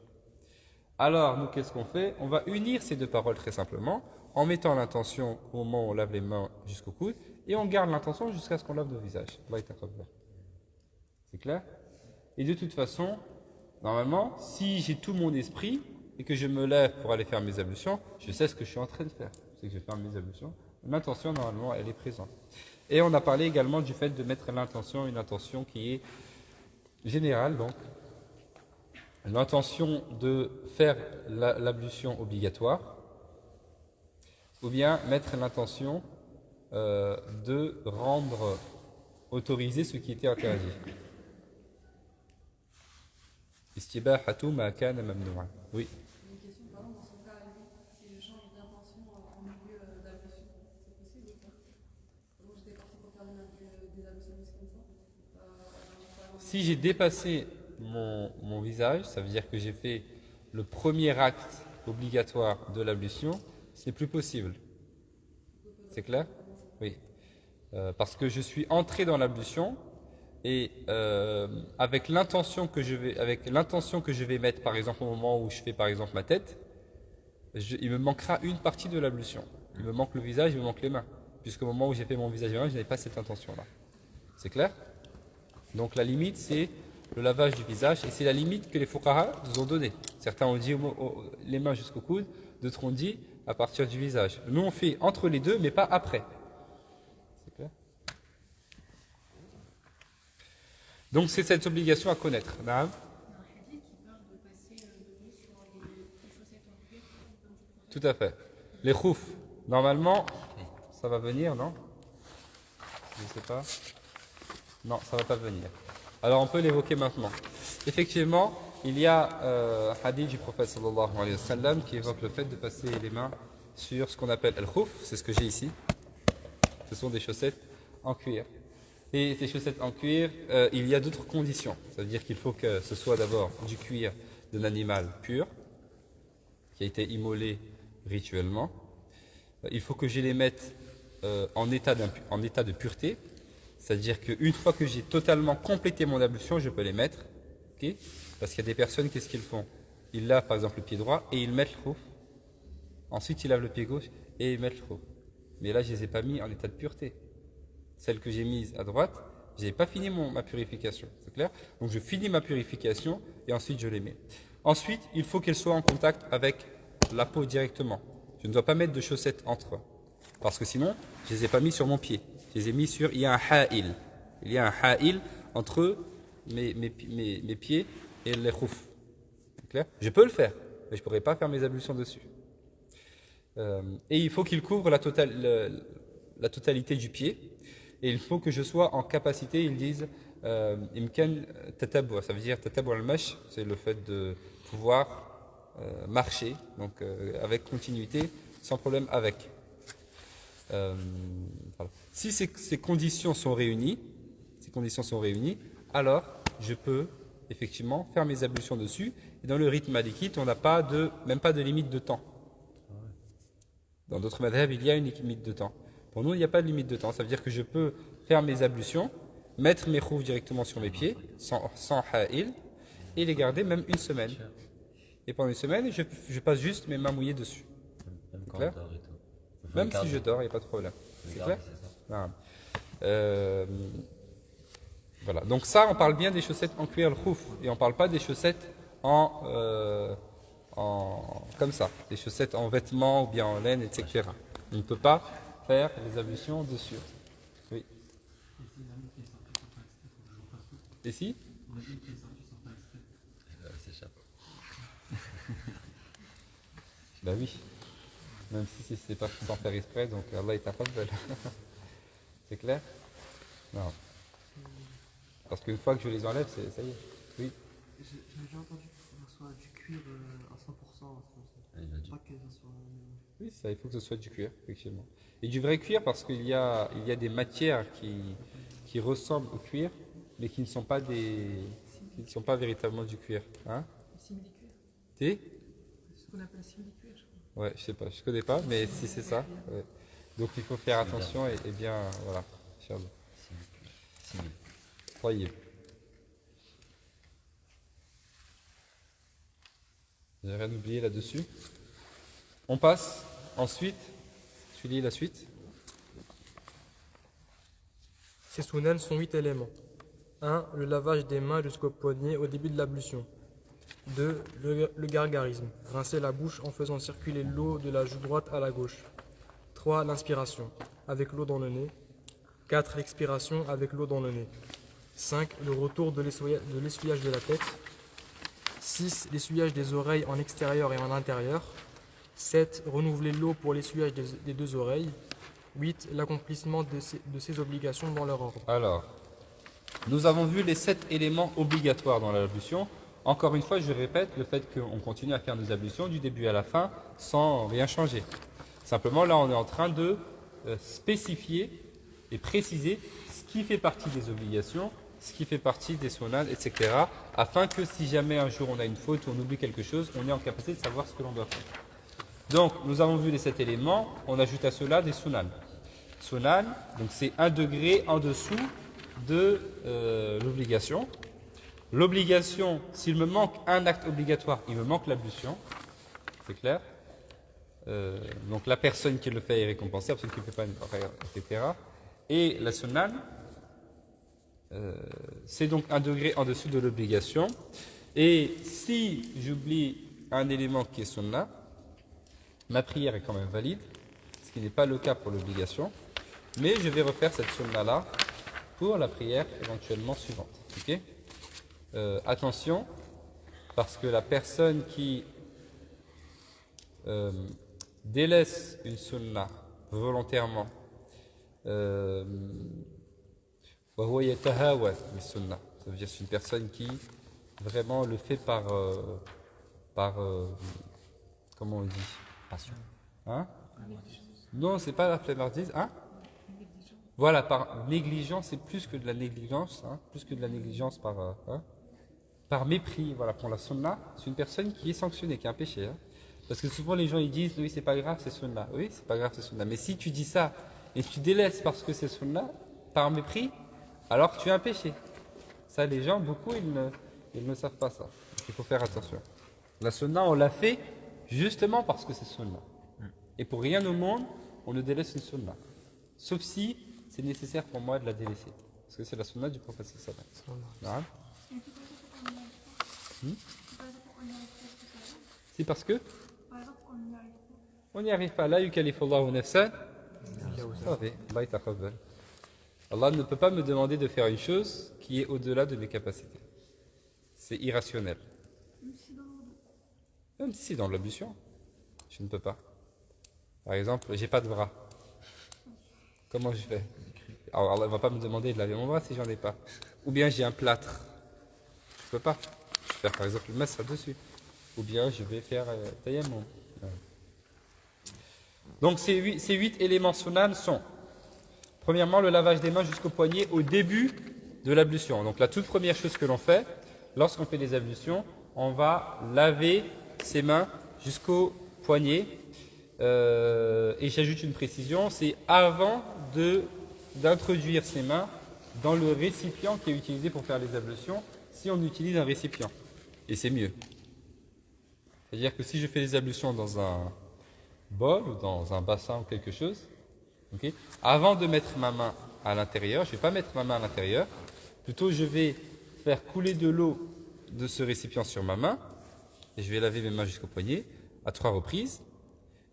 Alors, nous, qu'est-ce qu'on fait? On va unir ces deux paroles très simplement, en mettant l'intention au moment où on lave les mains jusqu'au coude, et on garde l'intention jusqu'à ce qu'on lave le visage. C'est clair? Et de toute façon, normalement, si j'ai tout mon esprit, et que je me lève pour aller faire mes ablutions, je sais ce que je suis en train de faire. C'est que je vais faire mes ablutions. L'intention, normalement, elle est présente. Et on a parlé également du fait de mettre l'intention, une intention qui est générale, donc l'intention de faire l'ablution obligatoire, ou bien mettre l'intention de rendre autorisé ce qui était interdit. Istibahatu ma kana mamnu'an. Oui. Une question, par exemple, dans son cas, si je change d'intention en milieu d'ablution, c'est possible ou pas? Moi, j'étais partie pour faire des ablutions juste comme ça. Si j'ai dépassé mon visage, ça veut dire que j'ai fait le premier acte obligatoire de l'ablution, c'est plus possible. C'est clair? Oui. Parce que je suis entré dans l'ablution et avec l'intention que je vais mettre, par exemple, au moment où je fais par exemple ma tête, il me manquera une partie de l'ablution. Il me manque le visage, il me manque les mains. Puisqu'au moment où j'ai fait mon visage et les mains, je n'avais pas cette intention-là. C'est clair? Donc la limite, c'est le lavage du visage, et c'est la limite que les fuqaha nous ont donnée. Certains ont dit les mains jusqu'au coude, d'autres ont dit à partir du visage. Nous, on fait entre les deux, mais pas après. C'est clair? Donc c'est cette obligation à connaître. Naam. Tout à fait. Les khouf, normalement, ça va venir, non? Je ne sais pas. Non, ça ne va pas venir. Alors on peut l'évoquer maintenant. Effectivement, il y a un hadith du prophète sallallahu alayhi wa sallam qui évoque le fait de passer les mains sur ce qu'on appelle al-khouf, c'est ce que j'ai ici. Ce sont des chaussettes en cuir. Et ces chaussettes en cuir, il y a d'autres conditions. Ça veut dire qu'il faut que ce soit d'abord du cuir d'un animal pur, qui a été immolé rituellement, il faut que je les mette en état de pureté, c'est-à-dire qu'une fois que j'ai totalement complété mon ablution, je peux les mettre. Okay, parce qu'il y a des personnes, qu'est-ce qu'ils font? Ils lavent par exemple le pied droit et ils mettent le khouf. Ensuite, ils lavent le pied gauche et ils mettent le khouf. Mais là, je ne les ai pas mis en état de pureté. Celle que j'ai mise à droite, je n'ai pas fini ma purification. C'est clair? Donc, je finis ma purification et ensuite, je les mets. Ensuite, il faut qu'elles soient en contact avec la peau directement. Je ne dois pas mettre de chaussettes entre eux. Parce que sinon, je ne les ai pas mis sur mon pied. Je les ai mis sur... Il y a un ha'il. Il y a un ha'il entre mes pieds et les khouf. C'est clair? Je peux le faire, mais je ne pourrais pas faire mes ablutions dessus. Et il faut qu'il couvre la totalité du pied. Et il faut que je sois en capacité, ils disent, imkan tatabwa, ça veut dire tatabwa al-mash, c'est le fait de pouvoir marcher, donc avec continuité, sans problème avec. Voilà. Si ces conditions sont réunies, alors je peux effectivement faire mes ablutions dessus. Et dans le rite malikite, on n'a même pas de limite de temps. Dans d'autres madhab, il y a une limite de temps. Pour nous, il n'y a pas de limite de temps. Ça veut dire que je peux faire mes ablutions, mettre mes khouf directement sur mes pieds, sans ha'il, et les garder même une semaine. Et pendant une semaine, je passe juste mes mains mouillées dessus. C'est clair? Même si je dors, il n'y a pas de problème. C'est clair? Voilà. Donc ça, on parle bien des chaussettes en cuir le khouf, et on ne parle pas des chaussettes comme ça, des chaussettes en vêtements ou bien en laine, etc. On ne peut pas faire les ablutions dessus. Oui. Et si? Bah oui. Même si c'est pas sans faire exprès, donc Allah est taqabbal. C'est clair? Non. Parce qu'une fois que je les enlève, ça y est. Oui. J'ai déjà entendu que ce soit du cuir à 100%. Pas que ce soit... Oui, ça, il faut que ce soit du cuir, effectivement. Et du vrai cuir, parce qu'il y a des matières qui ressemblent au cuir, mais qui ne sont pas véritablement du cuir. Hein? Simili-cuir. C'est ce qu'on appelle simili-cuir, je crois. Ouais, je sais pas, je connais pas, mais si c'est ça. Ouais. Donc il faut faire attention et bien, voilà. Croyez. J'ai rien oublié là-dessus. On passe ensuite. Tu lis la suite. Ces sunan sont 8 éléments. 1. Le lavage des mains jusqu'au poignet au début de l'ablution. 2. Le gargarisme. Rincer la bouche en faisant circuler l'eau de la joue droite à la gauche. 3. L'inspiration, avec l'eau dans le nez. 4. L'expiration, avec l'eau dans le nez. 5. Le retour de l'essuyage de la tête. 6. L'essuyage des oreilles en extérieur et en intérieur. 7. Renouveler l'eau pour l'essuyage des deux oreilles. 8. L'accomplissement de ces obligations dans leur ordre. Alors, nous avons vu les 7 éléments obligatoires dans l'ablution. Encore une fois, je répète le fait qu'on continue à faire nos ablutions du début à la fin sans rien changer. Simplement, là, on est en train de spécifier et préciser ce qui fait partie des obligations, ce qui fait partie des sunan, etc. afin que si jamais un jour on a une faute ou on oublie quelque chose, on est en capacité de savoir ce que l'on doit faire. Donc, nous avons vu les 7 éléments, on ajoute à cela des sunan. Sunan, donc c'est 1 degré en dessous de l'obligation. L'obligation, s'il me manque un acte obligatoire, il me manque l'ablution. C'est clair? Donc la personne qui le fait est récompensée, la personne qui ne fait pas, etc. Et la sunan, c'est donc 1 degré en dessous de l'obligation. Et si j'oublie un élément qui est sunna, ma prière est quand même valide, ce qui n'est pas le cas pour l'obligation. Mais je vais refaire cette sunna-là pour la prière éventuellement suivante. Ok? Attention, parce que la personne qui délaisse une sunna volontairement, ça veut dire c'est une personne qui vraiment le fait par comment on dit? Passion. Hein? Non, c'est pas la flemmardise. Hein? Voilà, par négligence, c'est plus que de la négligence, hein, plus que de la négligence par mépris. Voilà, pour la sunna, c'est une personne qui est sanctionnée, qui a un péché. Hein. Parce que souvent les gens ils disent oui c'est pas grave c'est sunna. Oui c'est pas grave c'est sunna. Mais si tu dis ça et tu délaisses parce que c'est sunna, par mépris, alors tu as un péché. Ça les gens, beaucoup ils ne savent pas ça. Donc, il faut faire attention. La sunna on l'a fait justement parce que c'est sunna. Et pour rien au monde on ne délaisse une sunna. Sauf si c'est nécessaire pour moi de la délaisser. Parce que c'est la sunna du prophète sallallahu alayhi wa sallam. C'est parce que on n'y arrive pas. La yukallifullahu nafsan. Allah ne peut pas me demander de faire une chose qui est au-delà de mes capacités. C'est irrationnel. Même si c'est dans l'ablution, je ne peux pas. Par exemple, j'ai pas de bras. Comment je fais? Alors Allah ne va pas me demander de laver mon bras si j'en ai pas. Ou bien j'ai un plâtre. Je peux pas. Je vais faire par exemple le massa dessus. Ou bien je vais faire tayammum. Donc ces 8 éléments sunan sont premièrement le lavage des mains jusqu'au poignet au début de l'ablution. Donc la toute première chose que l'on fait lorsqu'on fait des ablutions, on va laver ses mains jusqu'au poignet. Et j'ajoute une précision, c'est avant d'introduire ses mains dans le récipient qui est utilisé pour faire les ablutions, si on utilise un récipient. Et c'est mieux. C'est-à-dire que si je fais des ablutions dans un bol ou dans un bassin ou quelque chose, okay, avant de mettre ma main à l'intérieur, je ne vais pas mettre ma main à l'intérieur, plutôt je vais faire couler de l'eau de ce récipient sur ma main, et je vais laver mes mains jusqu'au poignet à 3 reprises,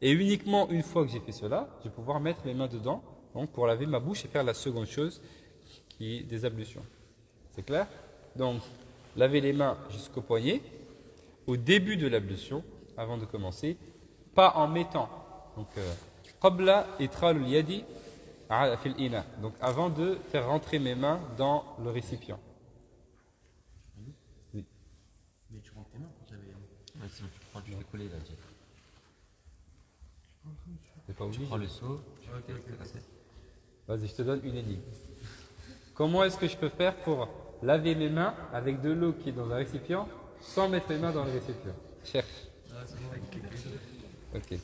et uniquement une fois que j'ai fait cela, je vais pouvoir mettre mes mains dedans, donc pour laver ma bouche et faire la seconde chose qui est des ablutions. C'est clair? Donc, laver les mains jusqu'au poignet, au début de l'ablution, avant de commencer, pas en mettant, donc, qabla itralul yadi fil ina, donc avant de faire rentrer mes mains dans le récipient. Oui. Mais tu rentres tes mains quand tu avais. Ouais, sinon tu prends du décollé là, Jack. C'est pas Tu obligé. prends le seau, Vas-y, je te donne une énigme. Comment est-ce que je peux faire pour laver mes mains avec de l'eau qui est dans un récipient sans mettre mes mains dans le récipient? Cherche. Ok.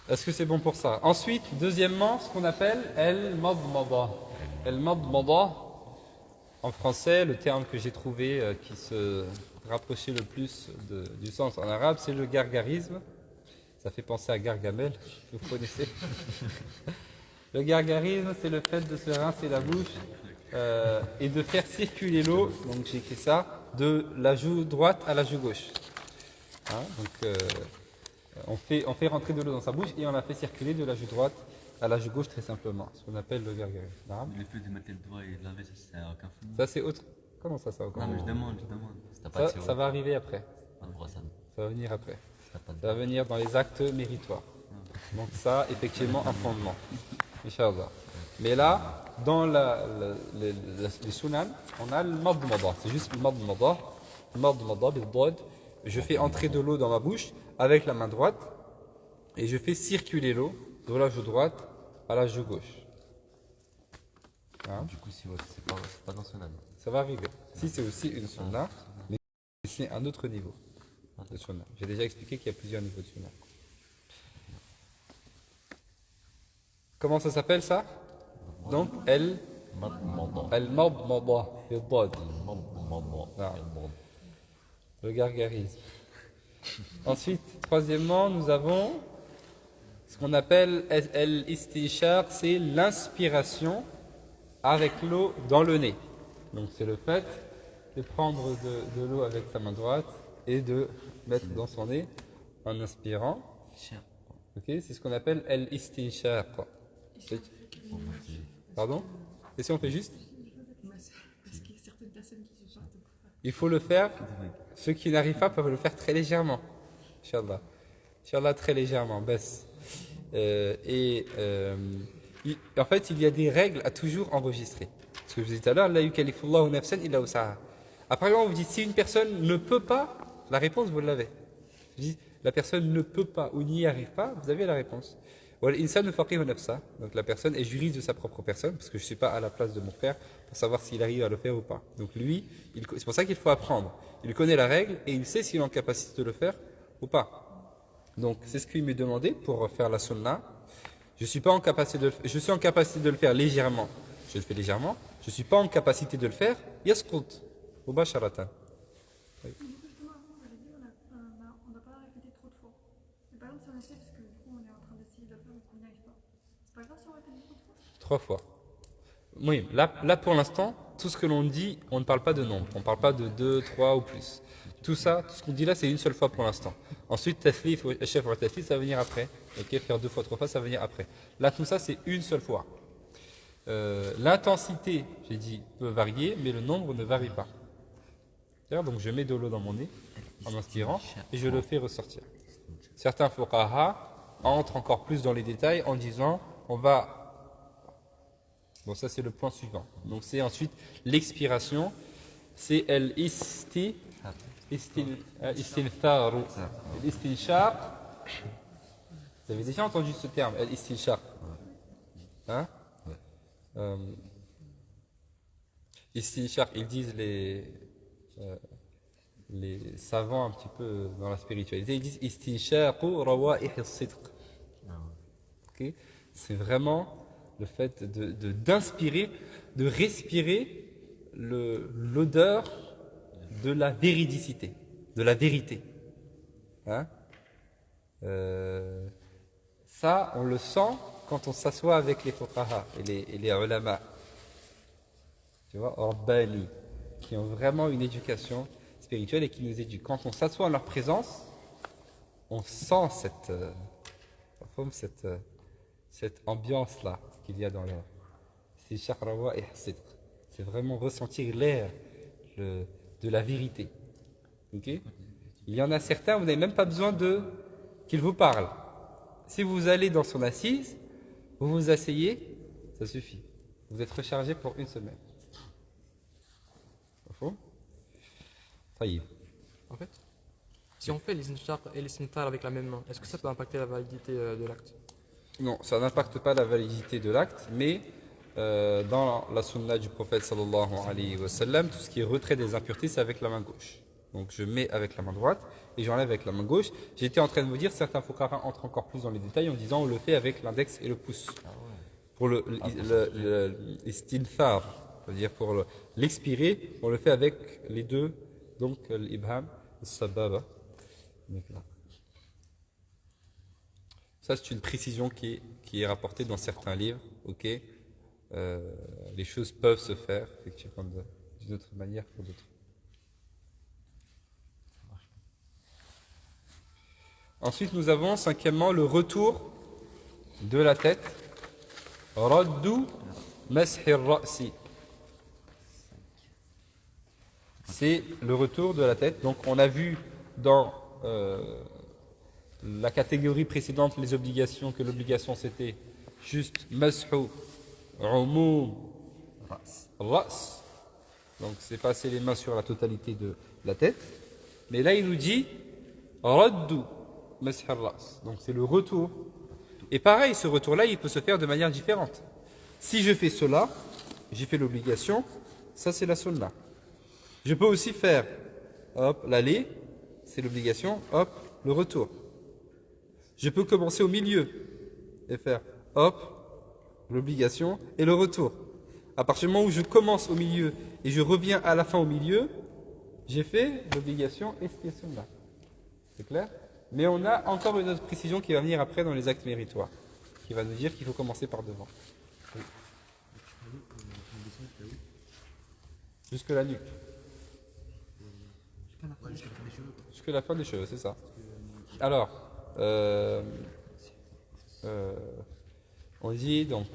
Est-ce que c'est bon pour ça? Ensuite, deuxièmement, ce qu'on appelle el-madmada. El-madmada, en français, le terme que j'ai trouvé qui se rapprochait le plus du sens en arabe, c'est le gargarisme. Ça fait penser à Gargamel, vous connaissez. Le gargarisme, c'est le fait de se rincer la bouche et de faire circuler l'eau, donc j'ai écrit ça, de la joue droite à la joue gauche. Hein, donc on fait rentrer de l'eau dans sa bouche et on la fait circuler de la joue droite à la joue gauche très simplement, ce qu'on appelle le gargarisme. Le fait de mettre le doigt et de laver, ça sert à aucun fond. Ça c'est autre. Comment ça va aucun Non, mais fond? je demande. Ça va arriver après. Ça va venir après. Ça va venir dans les actes méritoires. Donc ça, effectivement, un fondement. Inch'Allah. Mais là, dans les sunan, on a le madmada. C'est juste le madmada. Le madmada, bil-dad. Je fais entrer de l'eau dans ma bouche avec la main droite et je fais circuler l'eau de la joue droite à la joue gauche. Hein? Du coup, c'est pas dans sunan. Ça va arriver. Si c'est aussi une sunna, mais c'est un autre niveau de sunna. J'ai déjà expliqué qu'il y a plusieurs niveaux de sunna. Comment ça s'appelle ça? Donc, al-madmada, le gargarisme. Ensuite, troisièmement, nous avons ce qu'on appelle al-istinshaq, c'est l'inspiration avec l'eau dans le nez. Donc c'est le fait de prendre de l'eau avec sa main droite et de mettre dans son nez en inspirant. Ok, c'est ce qu'on appelle al-istinshaq. Pardon? Et si on fait juste? Parce qu'il y a certaines personnes qui sortent. Il faut le faire. Ceux qui n'arrivent pas peuvent le faire très légèrement. Inch'Allah. Inch'Allah, très légèrement. Baisse. En fait, il y a des règles à toujours enregistrer. Ce que je vous disais tout à l'heure, la yukallifullahu nafsan illa wus'aha. Après, on vous dit si une personne ne peut pas, la réponse vous l'avez. Je dis la personne ne peut pas ou n'y arrive pas, vous avez la réponse. Donc la personne est juriste de sa propre personne, parce que je ne suis pas à la place de mon frère pour savoir s'il arrive à le faire ou pas. Donc lui, c'est pour ça qu'il faut apprendre. Il connaît la règle et il sait s'il est en capacité de le faire ou pas. Donc c'est ce qu'il m'est demandé pour faire la sunna. Je suis en capacité de le faire légèrement. Je le fais légèrement. Je ne suis pas en capacité de le faire. Yasqut. Mubasharatan. Oui. Justement, avant, on avait dit on n'a pas répété trop de fois. Mais par exemple, si on essaie, parce que du coup, on est en train d'essayer de le faire et qu'on n'y arrive pas, c'est pas grave si on répète trop de fois? 3 fois. Oui, là pour l'instant, tout ce que l'on dit, on ne parle pas de nombre. On ne parle pas de 2, 3 ou plus. Tout ça, tout ce qu'on dit là, c'est une seule fois pour l'instant. Ensuite, taslif, chef ou taslif, ça va venir après. Ok, faire 2 fois, 3 fois, ça va venir après. Là, tout ça, c'est une seule fois. L'intensité, j'ai dit, peut varier, mais le nombre ne varie pas. Donc, je mets de l'eau dans mon nez en inspirant et je le fais ressortir. Certains fuqaha entrent encore plus dans les détails en disant, on va... Bon, ça, c'est le point suivant. Donc, c'est ensuite l'expiration. C'est Al-istinthar. Al-istinshaq. Vous avez déjà entendu ce terme, Al-istinshaq? Hein? Istinshaq, ils disent les savants un petit peu dans la spiritualité, ils disent Istinshaqu rawa'ih as-sidq. Ok? C'est vraiment le fait d'inspirer, de respirer l'odeur de la véridicité, de la vérité. Hein? Ça, on le sent quand on s'assoit avec les fuqaha et les ulama. Tu vois, Rabbani, qui ont vraiment une éducation spirituelle et qui nous éduquent. Quand on s'assoit en leur présence, on sent cette ambiance-là qu'il y a dans l'air. C'est Shakrawa et Sidq. C'est vraiment ressentir l'air de la vérité. Okay? Il y en a certains, vous n'avez même pas besoin qu'ils vous parlent. Si vous allez dans son assise, vous vous asseyez, ça suffit. Vous êtes rechargé pour une semaine. En fait, si on fait les istinshaq et les istinthar avec la même main, est-ce que ça peut impacter la validité de l'acte? Non, ça n'impacte pas la validité de l'acte, mais dans la sunna du prophète sallallahu alayhi wa sallam, tout ce qui est retrait des impuretés, c'est avec la main gauche. Donc je mets avec la main droite et j'enlève avec la main gauche. J'étais en train de vous dire, certains fuqaha entrent encore plus dans les détails en disant on le fait avec l'index et le pouce. Pour l'istinthar, c'est-à-dire pour l'expirer, on le fait avec les deux, donc l'ibham, le sababa. Ça, c'est une précision qui est rapportée dans certains livres. Ok, les choses peuvent se faire effectivement d'une autre manière pour d'autres. Ensuite, nous avons cinquièmement le retour de la tête. Raddu mashir ra'si. C'est le retour de la tête. Donc, on a vu dans la catégorie précédente, les obligations, que l'obligation c'était juste mashu umum ras. Donc, c'est passer les mains sur la totalité de la tête. Mais là, il nous dit raddu. Donc c'est le retour. Et pareil, ce retour-là, il peut se faire de manière différente. Si je fais cela, j'ai fait l'obligation, ça c'est la sunna. Je peux aussi faire, hop, l'aller, c'est l'obligation, hop, le retour. Je peux commencer au milieu et faire, hop, l'obligation et le retour. À partir du moment où je commence au milieu et je reviens à la fin au milieu, j'ai fait l'obligation et ce qui est sunna. C'est clair ? Mais on a encore une autre précision qui va venir après dans les actes méritoires, qui va nous dire qu'il faut commencer par devant. Oui. Jusque la nuque. Jusque la fin des cheveux, c'est ça. Alors, on dit donc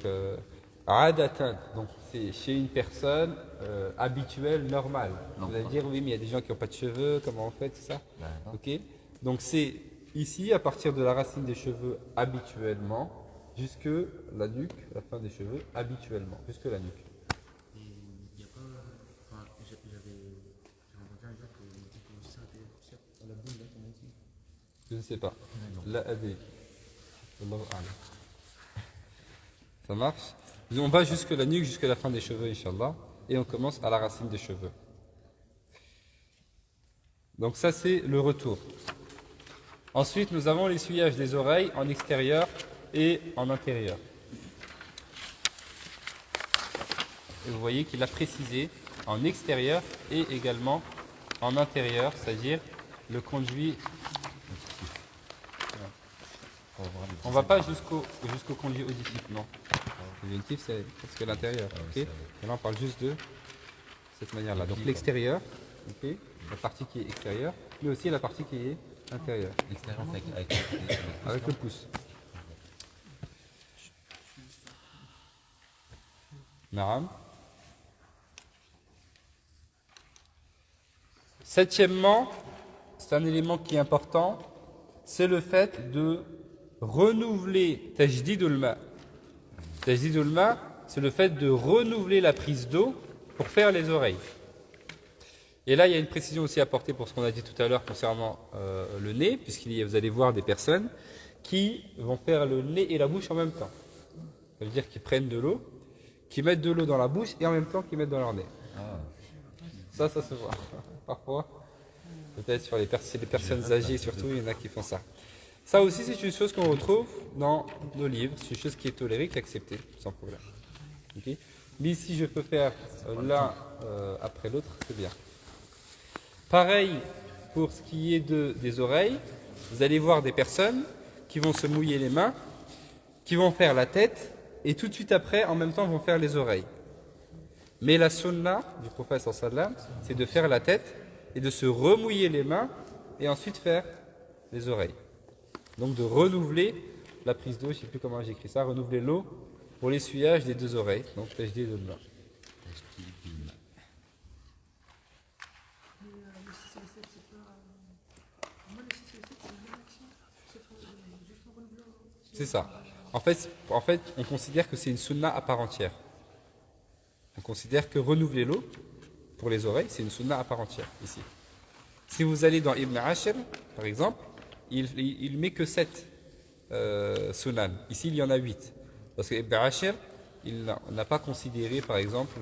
adatan, donc c'est chez une personne habituelle, normale. Vous allez dire oui, mais il y a des gens qui n'ont pas de cheveux, comment on fait, tout ça. Ok. Donc c'est ici, à partir de la racine des cheveux habituellement, jusque la nuque, la fin des cheveux habituellement, jusque la nuque. Il n'y a pas. Enfin, j'avais rencontré un gars qui dit que ça à la boule là, qu'on a ici. Je ne sais pas. La adé. Ça marche? On va jusque la nuque, jusque la fin des cheveux, Inch'Allah, et on commence à la racine des cheveux. Donc ça, c'est le retour. Ensuite, nous avons l'essuyage des oreilles en extérieur et en intérieur. Et vous voyez qu'il a précisé en extérieur et également en intérieur, c'est-à-dire le conduit. On ne va pas jusqu'au conduit auditif, non. L'auditif, c'est parce que l'intérieur. Ok. Et là, on parle juste de cette manière-là. Donc l'extérieur, ok, la partie qui est extérieure, mais aussi la partie qui est intérieure. L'extérieur, Avec le pouce. Naam. Septièmement, c'est un élément qui est important, c'est le fait de renouveler tajdidul ma. Tajdidul ma, c'est le fait de renouveler la prise d'eau pour faire les oreilles. Et là, il y a une précision aussi à apporter pour ce qu'on a dit tout à l'heure concernant le nez, vous allez voir des personnes qui vont faire le nez et la bouche en même temps. Ça veut dire qu'ils prennent de l'eau, qu'ils mettent de l'eau dans la bouche et en même temps qu'ils mettent dans leur nez. Ça se voit. Parfois, peut-être sur les personnes âgées surtout, il y en a qui font ça. Ça aussi, c'est une chose qu'on retrouve dans nos livres. C'est une chose qui est tolérée, qui est acceptée, sans problème. Okay. Mais si je peux faire l'un après l'autre, c'est bien. Pareil pour ce qui est des oreilles. Vous allez voir des personnes qui vont se mouiller les mains, qui vont faire la tête, et tout de suite après, en même temps, vont faire les oreilles. Mais la sunna du prophète sallam, c'est de faire la tête et de se remouiller les mains et ensuite faire les oreilles. Donc de renouveler la prise d'eau, je ne sais plus comment j'ai écrit ça, renouveler l'eau pour l'essuyage des deux oreilles. Donc tajdid de main. Le 6 et le 7, c'est pas. Moi, le 6 et le 7, c'est une bonne action. Juste en renouvelant. C'est ça. En fait, on considère que c'est une sunna à part entière. On considère que renouveler l'eau pour les oreilles, c'est une sunna à part entière, ici. Si vous allez dans Ibn Ashir, par exemple, il met que 7 sunan. Ici, il y en a 8. Parce que Ibn Ashir, il n'a pas considéré, par exemple,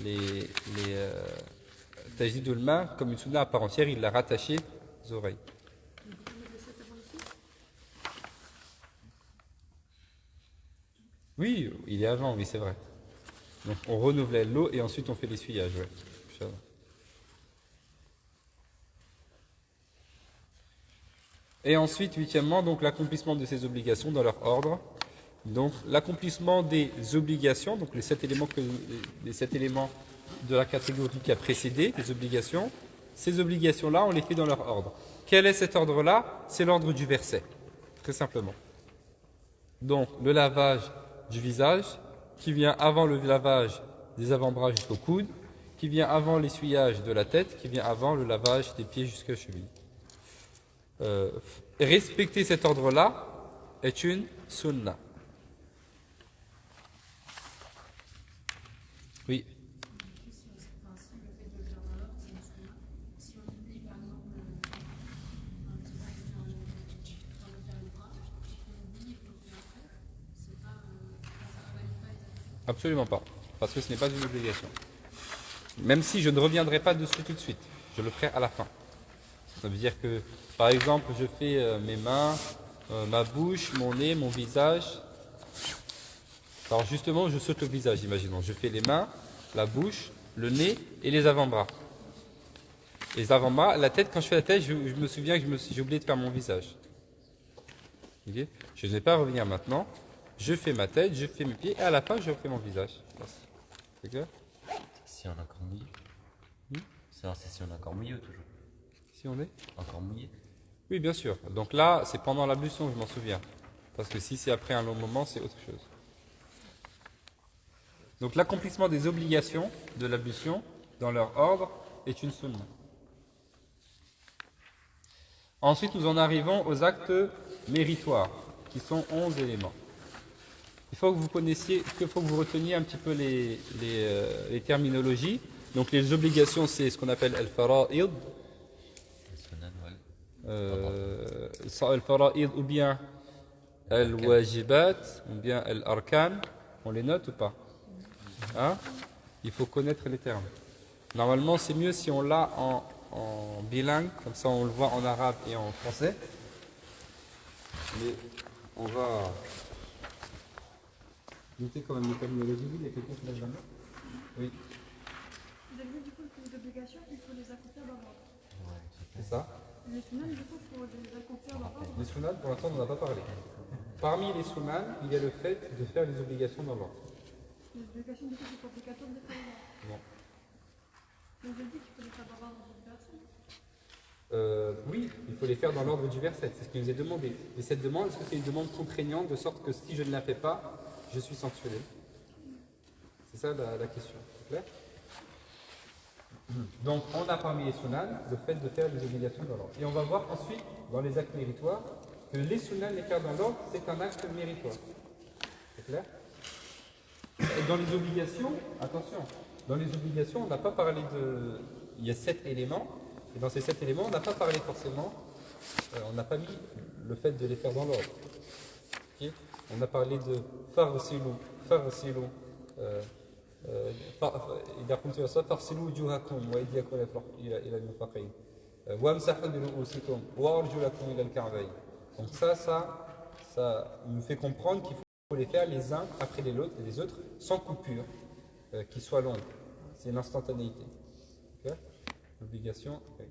les tajdidul ma comme une sunna à part entière, il l'a rattaché aux oreilles. Oui, il est avant, oui, c'est vrai. Donc on renouvelle l'eau et ensuite on fait l'essuyage. Ouais. Et ensuite, huitièmement, donc l'accomplissement de ces obligations dans leur ordre. Donc l'accomplissement des obligations, donc les 7 éléments de la catégorie qui a précédé, les obligations. Ces obligations-là, on les fait dans leur ordre. Quel est cet ordre-là? C'est l'ordre du verset, très simplement. Donc le lavage du visage, qui vient avant le lavage des avant-bras jusqu'au coude, qui vient avant l'essuyage de la tête, qui vient avant le lavage des pieds jusqu'aux chevilles. Respecter cet ordre-là est une sunna. Oui. Absolument pas, parce que ce n'est pas une obligation. Même si je ne reviendrai pas dessus tout de suite, je le ferai à la fin. Ça veut dire que, par exemple, je fais mes mains, ma bouche, mon nez, mon visage. Alors justement, je saute le visage, imaginons. Je fais les mains, la bouche, le nez et les avant-bras. Les avant-bras, la tête, quand je fais la tête, je me souviens que j'ai oublié de faire mon visage. Okay. Je ne vais pas revenir maintenant. Je fais ma tête, je fais mes pieds, et à la fin, je refais mon visage. C'est clair? Si on est encore mouillé. C'est si on est encore mouillé toujours. Si on est encore mouillé. Oui, bien sûr. Donc là, c'est pendant l'ablution, je m'en souviens. Parce que si c'est après un long moment, c'est autre chose. Donc l'accomplissement des obligations de l'ablution, dans leur ordre, est une sunna. Ensuite, nous en arrivons aux actes méritoires, qui sont 11 éléments. Il faut que vous connaissiez, il faut que vous reteniez un petit peu les terminologies. Donc les obligations, c'est ce qu'on appelle al-fara'id. Al-fara'id ou bien al-wajibat ou bien al-arkan. On les note ou pas? Hein? Il faut connaître les termes. Normalement, c'est mieux si on l'a en bilingue, comme ça on le voit en arabe et en français. Mais on va noter quand même les terminologies. Il y a quelqu'un qui lève la main? Oui, Vous avez dit du coup que les obligations, il faut les accomplir dans l'ordre. c'est ça. Les sunnahs, du coup, il faut les accomplir dans l'ordre. Les sunnahs, pour l'instant, on n'en a pas parlé. Parmi les sunnahs, il y a le fait de faire les obligations dans l'ordre. Les obligations, du coup, c'est pas obligatoire de les faire dans l'ordre. Non. Mais vous avez dit qu'il faut les faire dans l'ordre de personne. Oui, il faut les faire dans l'ordre du verset, c'est ce qui nous est demandé. Et cette demande, est-ce que c'est une demande contraignante de sorte que si je ne la fais pas, je suis sanctionné? C'est ça la question, c'est clair? Donc on a parmi les sunnahs le fait de faire les obligations dans l'ordre. Et on va voir ensuite, dans les actes méritoires, que les sunnahs, les faire dans l'ordre, c'est un acte méritoire. C'est clair? Et dans les obligations, attention, dans les obligations, on n'a pas parlé de... Il y a 7 éléments. Et dans ces 7 éléments, on n'a pas parlé forcément, on n'a pas mis le fait de les faire dans l'ordre. Okay. On a parlé de farsilu, إذا قمت إلى الصلاة فاغسلوا وجوهكم وأيديكم إلى المرفقين وامسحوا برؤوسكم وأرجلكم إلى الكعبين. Donc ça nous fait comprendre qu'il faut les faire les uns après les autres sans coupure qui soit longue. C'est une instantanéité. Okay. L'obligation. Okay.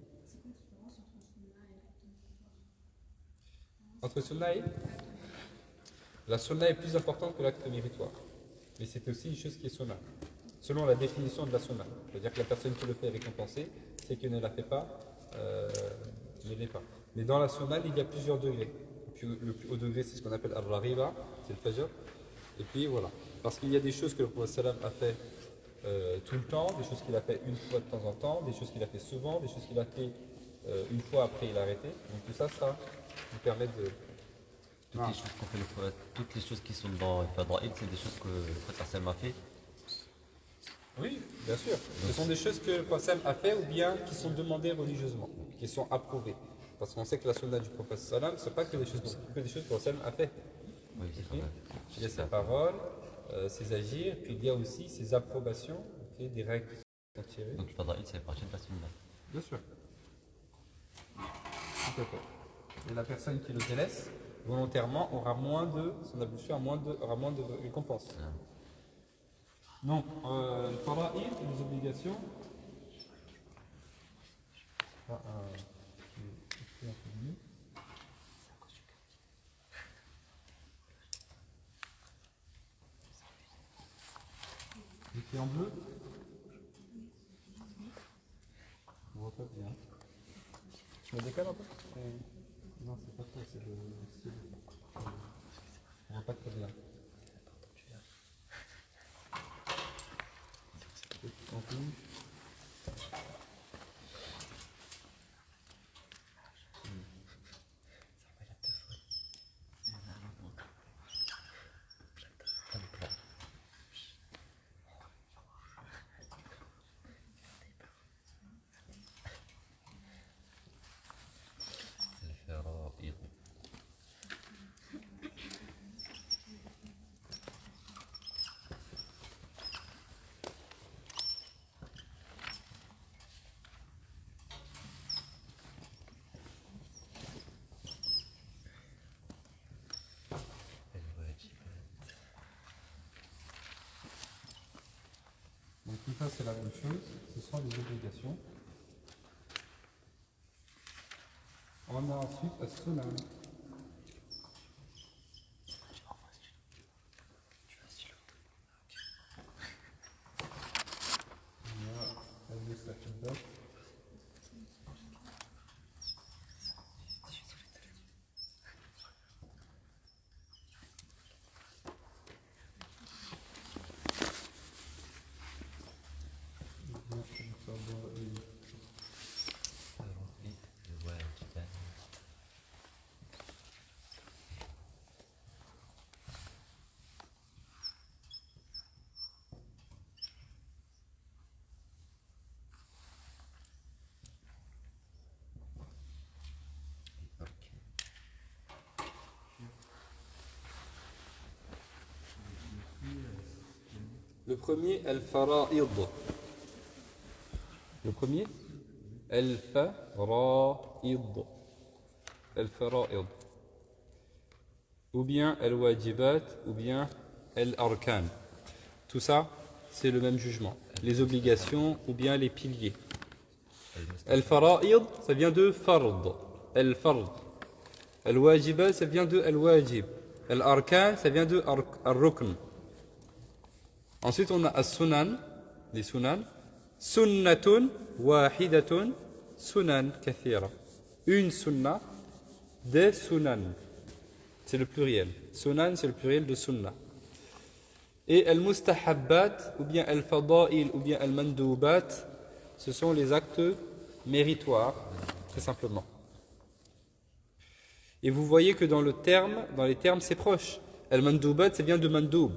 Entre sunna et la sunna est plus importante que l'acte méritoire. Mais c'est aussi une chose qui est sunna. Selon la définition de la sunna. C'est-à-dire que la personne qui le fait récompenser, c'est qu'elle ne la fait pas, ne l'est pas. Mais dans la sunna, il y a plusieurs degrés. Le plus haut degré, c'est ce qu'on appelle al-raghiba, c'est le fajr. Et puis voilà. Parce qu'il y a des choses que le prophète sallam a fait tout le temps, des choses qu'il a fait une fois de temps en temps, des choses qu'il a fait souvent, des choses qu'il a fait une fois après il a arrêté. Donc tout ça, ça nous permet de... Toutes les choses qu'on fait le prophète, toutes les choses qui sont dans le Fadaïl, c'est des choses que le prophète sallam a fait. Oui, bien sûr. Ce sont des choses que le prophète a fait ou bien qui sont demandées religieusement, qui sont approuvées. Parce qu'on sait que la sunna du prophète sallam, c'est pas que des choses que le prophète a fait. Oui, c'est vrai. Il y a ses paroles, ses agirs, puis il y a aussi ses approbations, des règles qui sont tirées. Donc le Fadaïl, c'est partie de la sunna. Bien sûr. Tout à fait. Et la personne qui le délaisse volontairement aura moins de, son ablution aura moins de récompense. Donc, le fara'id, les obligations. Écrit en bleu. On voit pas bien. Je me décale un peu? Non, c'est pas ça, c'est le style. On voit pas très bien. En rouge. Donc tout ça c'est la même chose, ce sont les obligations. On a ensuite la sunna. Le premier, al-fara'id. Le premier, al-fara'id. Al-fara'id. ou bien al-wajibat, ou bien al-arkan. Tout ça, c'est le même jugement. Les obligations ou bien les piliers. Al-fara'id, ça vient de fard. Al-fard. Al-wajibat, ça vient de al-wajib. Al-arkan, ça vient de al-rukn. Ensuite, on a as-sunan, les sunan. Sunnatun wahidatun sunan kathira. Une sunna, des sunan. C'est le pluriel. Sunan, c'est le pluriel de sunna. Et al-mustahabbat, ou bien al-fada'il, ou bien al-mandoubat, ce sont les actes méritoires, très simplement. Et vous voyez que dans les termes, c'est proche. Al-mandoubat, ça vient de mandoub.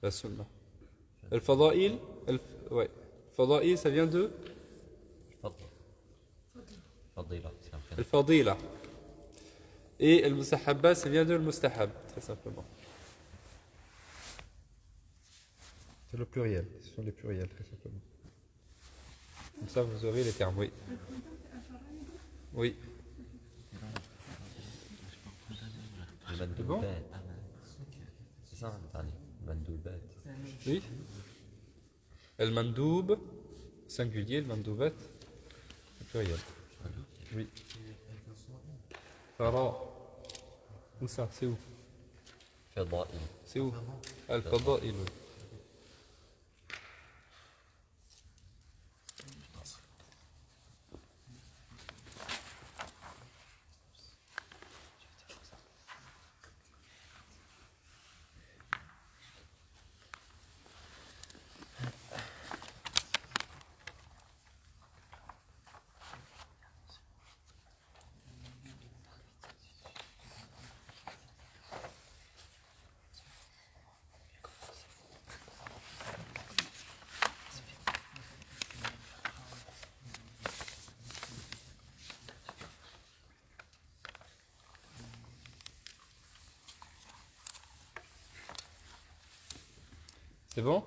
La sunna. Al-fada'il, Fada'il, ça vient de Al-fadila. Et al-mustahabba, ça vient de al-mustahab, très simplement. C'est le pluriel, ce sont les pluriels, très simplement. Comme ça, vous aurez les termes, oui. Oui. C'est bon? C'est ça, mandoubat. Oui. Al-mandoub, singulier, al-mandoubat, le pluriel. Oui. Fara. Où ça? C'est où? Fada'il. C'est où? Al-fada'il. C'est bon?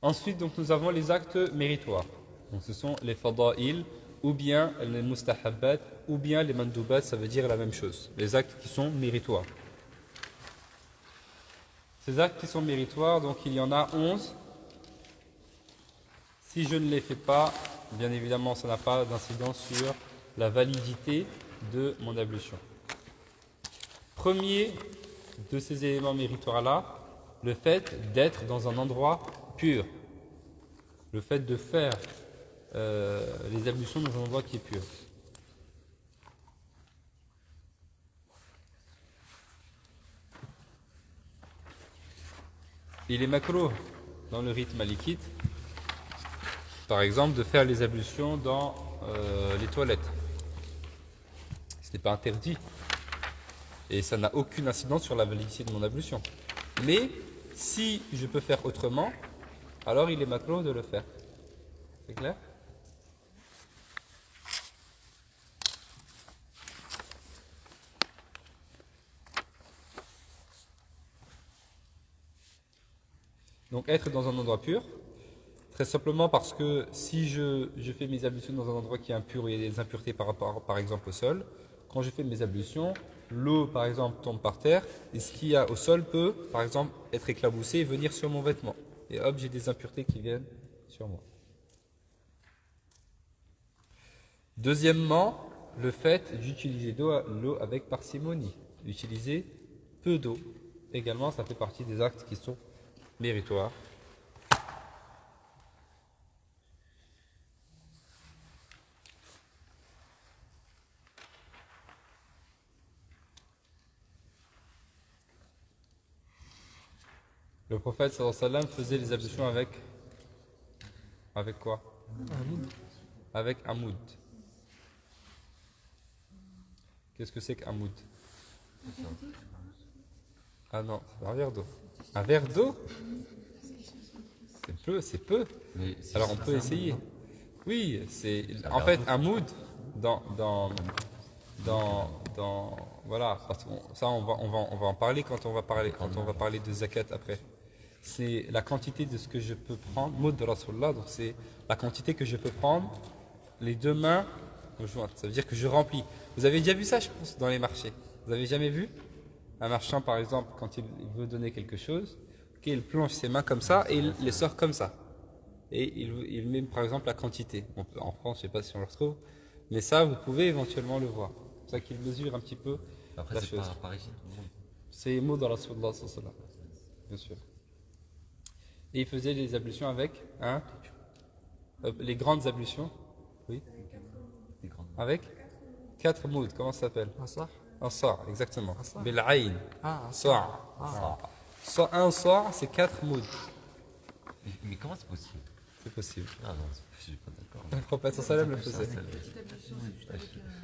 Ensuite, donc, nous avons les actes méritoires. Donc, ce sont les fada'il, ou bien les mustahabbat, ou bien les mandoubat, ça veut dire la même chose. Les actes qui sont méritoires. Ces actes qui sont méritoires, donc il y en a 11. Si je ne les fais pas, bien évidemment, ça n'a pas d'incidence sur la validité de mon ablution. Premier de ces éléments méritoires-là, le fait d'être dans un endroit pur. Le fait de faire les ablutions dans un endroit qui est pur. Il est makruh dans le rite malikite, par exemple, de faire les ablutions dans les toilettes. Ce n'est pas interdit. Et ça n'a aucune incidence sur la validité de mon ablution. Mais si je peux faire autrement, alors il est makruh de le faire. C'est clair? Donc être dans un endroit pur, très simplement parce que si je fais mes ablutions dans un endroit qui est impur et il y a des impuretés par rapport par exemple au sol, quand je fais mes ablutions, l'eau par exemple tombe par terre et ce qu'il y a au sol peut par exemple être éclaboussé et venir sur mon vêtement. Et hop, j'ai des impuretés qui viennent sur moi. Deuxièmement, le fait d'utiliser l'eau avec parcimonie. Utiliser peu d'eau. Également, ça fait partie des actes qui sont méritoires. Le prophète sallallahu alayhi wa sallam faisait les ablutions avec quoi? Avec amoud. Qu'est-ce que c'est qu'amoud? Ah non, c'est un verre d'eau. Un verre d'eau? C'est peu. Alors on peut essayer. Oui, c'est en fait amoud voilà, parce que ça on va en parler quand on va parler de zakat après. C'est la quantité de ce que je peux prendre, mot de Rasulullah, donc c'est la quantité que je peux prendre les deux mains conjointe. Ça veut dire que je remplis. Vous avez déjà vu ça, je pense, dans les marchés. Vous avez jamais vu un marchand, par exemple, quand il veut donner quelque chose, il plonge ses mains comme ça et il les sort comme ça. Et il met, par exemple, la quantité. En France, je ne sais pas si on le retrouve, mais ça, vous pouvez éventuellement le voir. C'est pour ça qu'il mesure un petit peu Après, la c'est chose. pas par ici, tout le monde. C'est mot dans la Rasulullah sallallahu alayhi wa sallam, bien sûr. Et il faisait les ablutions avec les grandes ablutions. Oui. Des grandes. Avec 4 moods. Comment ça s'appelle? Un sort, exactement. Bil ayn. Ah, Sort. Un sort, c'est 4 moods. Mais comment c'est possible? C'est possible. Ah non, je suis pas d'accord. Le prophète sallallahu alayhi wa sallam le faisait. Petite ablution, c'est juste avec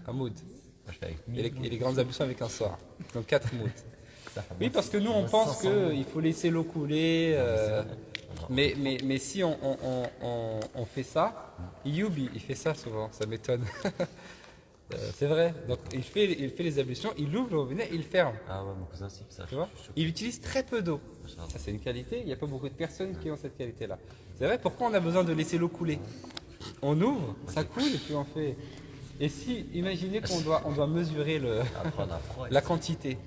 Un mood. Moi, je fais avec Et les grandes ablutions avec un sort. Donc 4 moods. Oui, parce que nous, on pense qu'il faut laisser l'eau couler. Mais si on fait ça, Iyoubi, il fait ça souvent, ça m'étonne. C'est vrai. Donc il fait les ablutions, il ouvre le robinet, il ferme. Ah ouais, mon cousin, c'est ça. Tu vois, il utilise très peu d'eau. Ça, c'est une qualité. Il n'y a pas beaucoup de personnes qui ont cette qualité-là. C'est vrai. Pourquoi on a besoin de laisser l'eau couler? On ouvre, ça coule et puis on fait. Et si, imaginez qu'on doit mesurer la quantité.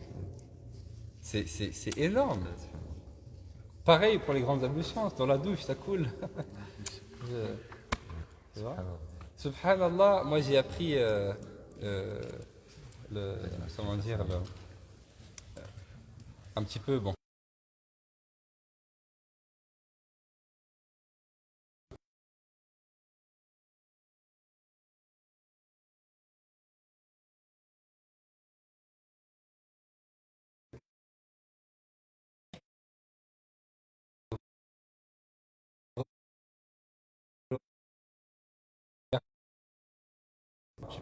C'est énorme. Pareil pour les grandes ablutions, dans la douche, ça coule. Tu vois? Subhanallah, moi j'ai appris comment dire, un petit peu, bon.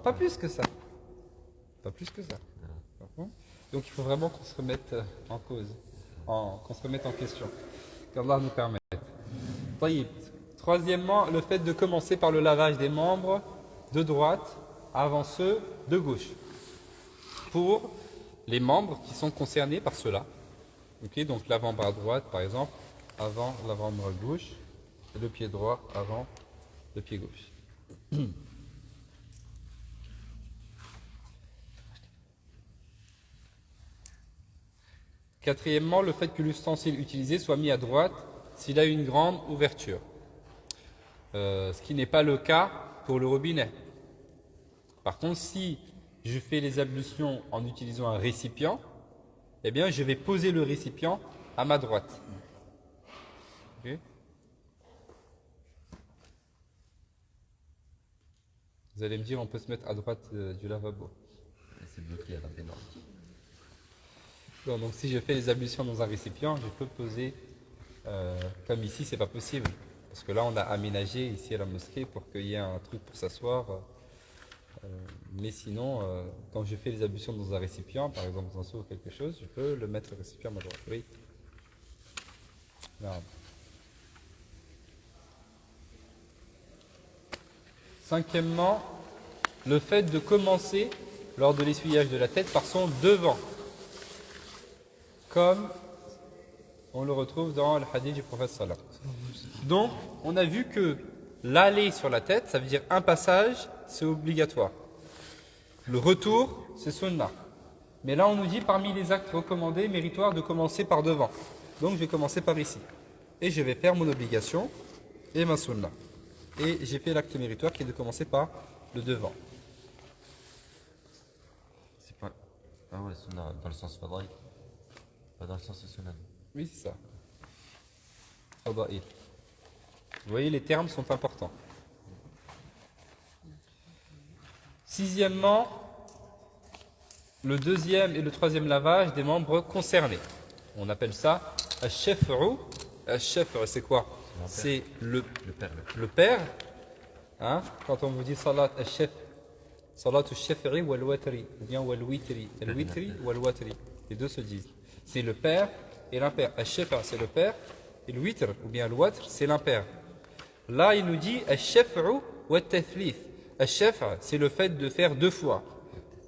Pas plus que ça. Pas plus que ça. Donc il faut vraiment qu'on se remette en cause, qu'on se remette en question. Qu'Allah nous permette. Taïb. Troisièmement, le fait de commencer par le lavage des membres de droite avant ceux de gauche. Pour les membres qui sont concernés par cela. Okay, donc l'avant-bras droite, par exemple, avant l'avant-bras gauche, et le pied droit avant le pied gauche. Quatrièmement, le fait que l'ustensile utilisé soit mis à droite s'il a une grande ouverture. Ce qui n'est pas le cas pour le robinet. Par contre, si je fais les ablutions en utilisant un récipient, eh bien, je vais poser le récipient à ma droite. Okay. Vous allez me dire, on peut se mettre à droite du lavabo. C'est bloqué à la pénale. Bon, donc si je fais les ablutions dans un récipient, je peux poser comme ici, c'est pas possible. Parce que là, on a aménagé ici à la mosquée pour qu'il y ait un truc pour s'asseoir. Mais sinon, quand je fais les ablutions dans un récipient, par exemple dans un seau ou quelque chose, je peux le mettre au récipient à ma droite. Oui. Non. Cinquièmement, le fait de commencer lors de l'essuyage de la tête par son devant. Comme on le retrouve dans le hadith du prophète sallallahu alayhi wa sallam. Donc, on a vu que l'aller sur la tête, ça veut dire un passage, c'est obligatoire. Le retour, c'est sunnah. Mais là, on nous dit parmi les actes recommandés, méritoires, de commencer par devant. Donc, je vais commencer par ici. Et je vais faire mon obligation et ma sunnah. Et j'ai fait l'acte méritoire qui est de commencer par le devant. C'est pas. Ah ouais, sunnah, dans le sens fadaï. Pas dans le sens de sunnah. Oui, c'est ça. Fadaïl. Vous voyez, les termes sont importants. Sixièmement, le deuxième et le troisième lavage des membres concernés. On appelle ça al-shaf'u. Al-shaf'u, c'est quoi? C'est le père. Hein? Quand on vous dit salat al-shaf', salat al-shaf'i wal-watri, ou bien wal-witri. Al-witri wal-watri. Les deux se disent. C'est le père et l'impair. Al-shaf'a, c'est le père, et le witr, ou bien le watr, c'est l'impair. Là, il nous dit al-shaf'u wa-tathlith. Al-shaf', c'est le fait de faire 2 fois.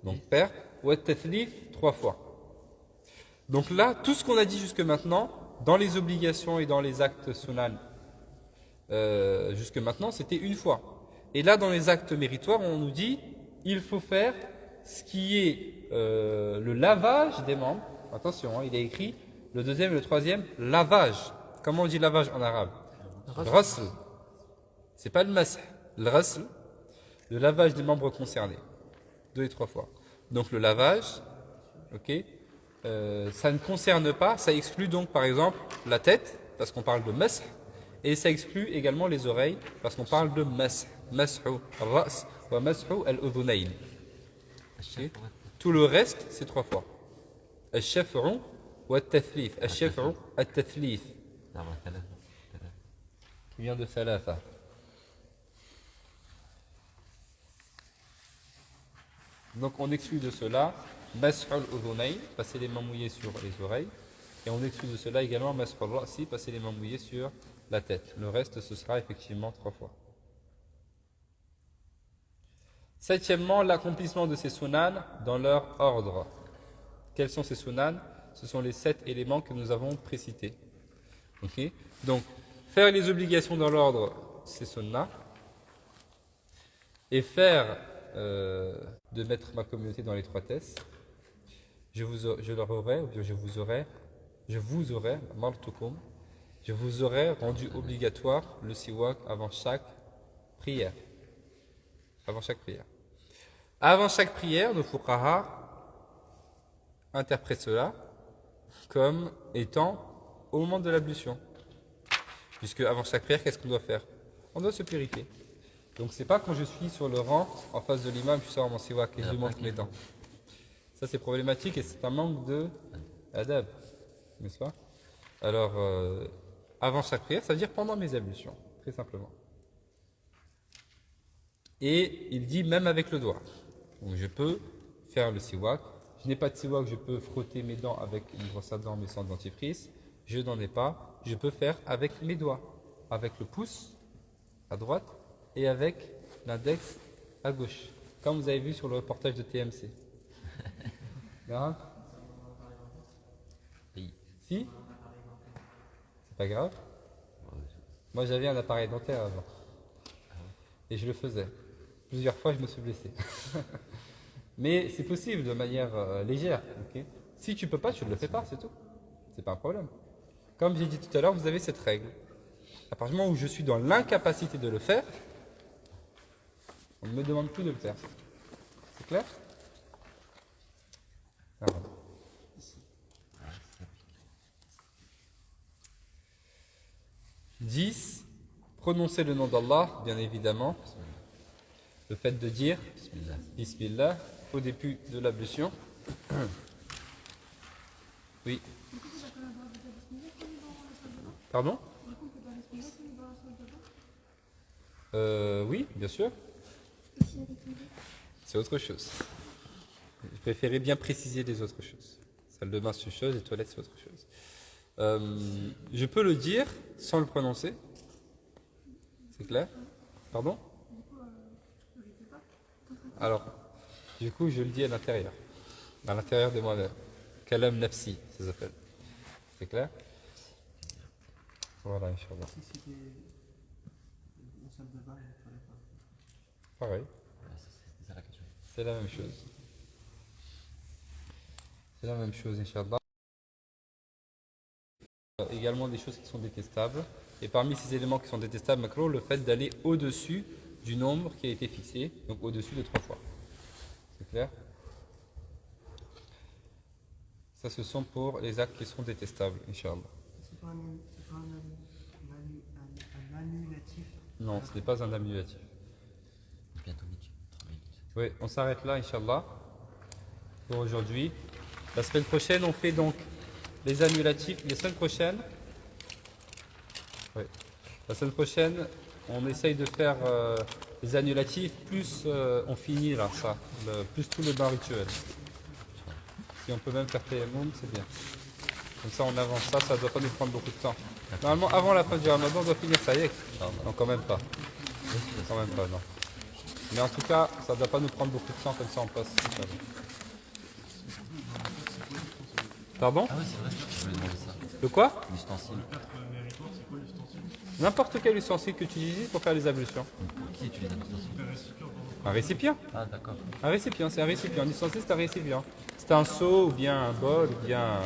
Donc père, wa-tathlith, 3 fois. Donc là, tout ce qu'on a dit jusque maintenant, dans les obligations et dans les actes sunan, jusque maintenant, c'était 1 fois. Et là, dans les actes méritoires, on nous dit il faut faire ce qui est le lavage des membres. Attention, hein, il est écrit le deuxième et le troisième, lavage. Comment on dit lavage en arabe? Ghasl. C'est pas le masah. Le ghasl, le lavage des membres concernés. 2 et 3 fois. Donc le lavage, ok, ça ne concerne pas, ça exclut donc par exemple la tête, parce qu'on parle de masah, et ça exclut également les oreilles, parce qu'on parle de masah. Mashu al-ra's wa mashu al-udhunayn. Ok. Tout le reste, c'est 3 fois. Al-shaf'u wa al-tathlith. Al-shaf'u al-tathlith. Qui vient de thalatha. Donc on exclut de cela mas'ul udhunayn, passer les mains mouillées sur les oreilles, et on exclut de cela également mas'ul ra'si, passer les mains mouillées sur la tête. Le reste ce sera effectivement 3 fois. Septièmement, l'accomplissement de ces sunan dans leur ordre. Quels sont ces sunan? Ce sont les 7 éléments que nous avons précités. Ok? Donc, faire les obligations dans l'ordre, c'est sunnah. Et faire de mettre ma communauté dans l'étroitesse, je vous aurais rendu obligatoire le siwak avant chaque prière. Avant chaque prière. Avant chaque prière, nos fuqaha interprètent cela comme étant au moment de l'ablution. Puisque avant chaque prière, qu'est-ce qu'on doit faire? On doit se purifier. Donc c'est pas quand je suis sur le rang en face de l'imam, je sors mon siwak et je lui montre mes dents. Ça c'est problématique et c'est un manque de adab, n'est-ce pas? Alors, avant chaque prière, ça veut dire pendant mes ablutions, très simplement. Et il dit même avec le doigt. Donc je peux faire le siwak. Je n'ai pas de siwak, je peux frotter mes dents avec une brosse à dents mais sans dentifrice. Je n'en ai pas, je peux faire avec mes doigts. Avec le pouce à droite et avec l'index à gauche. Comme vous avez vu sur le reportage de TMC. Non? Si? C'est pas grave? Moi j'avais un appareil dentaire avant. Et je le faisais. Plusieurs fois je me suis blessé. Mais c'est possible de manière légère. Okay? Si tu peux pas, tu ne le fais pas, c'est tout. C'est pas un problème. Comme j'ai dit tout à l'heure, vous avez cette règle. À partir du moment où je suis dans l'incapacité de le faire, on ne me demande plus de le faire. C'est clair? Alors. 10. Prononcer le nom d'Allah, bien évidemment. Le fait de dire Bismillah au début de l'ablution. Oui. Pardon? Oui, bien sûr. C'est autre chose. Je préférais bien préciser les autres choses. Salle de bain, c'est une chose, les toilettes, c'est autre chose. Je peux le dire sans le prononcer. C'est clair? Pardon? Alors, du coup, je le dis à l'intérieur de moi-même. Kalam nafsi, ça s'appelle. C'est clair? Voilà, Inch'Allah. Si c'était une salle de bain, il ne fallait pas. Pareil. C'est la même chose. C'est la même chose, Inch'Allah. Également des choses qui sont détestables. Et parmi ces éléments qui sont détestables, macro, le fait d'aller au-dessus du nombre qui a été fixé, donc au-dessus de 3 fois. C'est clair? Ça, ce sont pour les actes qui sont détestables, Inch'Allah. C'est pas un annulatif? Non, ce n'est pas un annulatif. Bientôt midi, 3 minutes. Oui, on s'arrête là, Inch'Allah, pour aujourd'hui. La semaine prochaine, on fait donc les annulatifs. Les semaines prochaines, oui. La semaine prochaine, on essaye de faire les annulatifs, plus on finit là, ça, plus tout le bain rituel. Si on peut même faire Tayammum, c'est bien. Comme ça, on avance ça, ça ne doit pas nous prendre beaucoup de temps. Normalement, avant la fin du Ramadan, on doit finir ça y est. Non, quand même pas. Quand même pas, non. Mais en tout cas, ça ne doit pas nous prendre beaucoup de temps, comme ça on passe. Pardon? Ah oui, c'est vrai, je voulais demander ça. De quoi? L'ustensile. N'importe quel ustensile que tu utilises pour faire les ablutions. Qui utilise un ustensile? Un récipient. Ah, d'accord. Un récipient, c'est un récipient. Un ustensile, c'est un récipient. C'est un seau, ou bien un bol, ou bien un...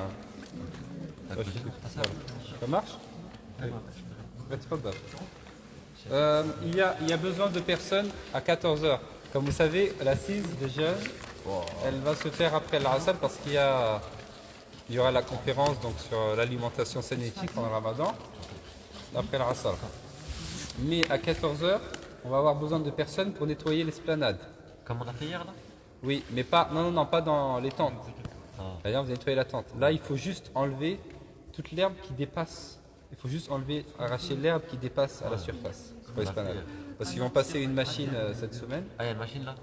D'accord. Voilà. Ça marche? Oui. Tfadal. Il y a besoin de personnes à 14h. Comme vous savez, l'assise de jeûne, elle va se faire après l'Asr parce qu'il y aura la conférence donc, sur l'alimentation saine et éthique pendant le Ramadan, après l'Asr. Mais à 14h, on va avoir besoin de personnes pour nettoyer l'esplanade. Comme on a fait hier là? Oui, mais pas, non, pas dans les tentes. Ah. D'ailleurs, vous allez nettoyer la tente. Là, il faut juste enlever toute l'herbe qui dépasse. Il faut juste arracher l'herbe qui dépasse à la surface. Pour l'esplanade. Parce qu'ils vont passer une machine cette semaine. Ah, il y a une machine là?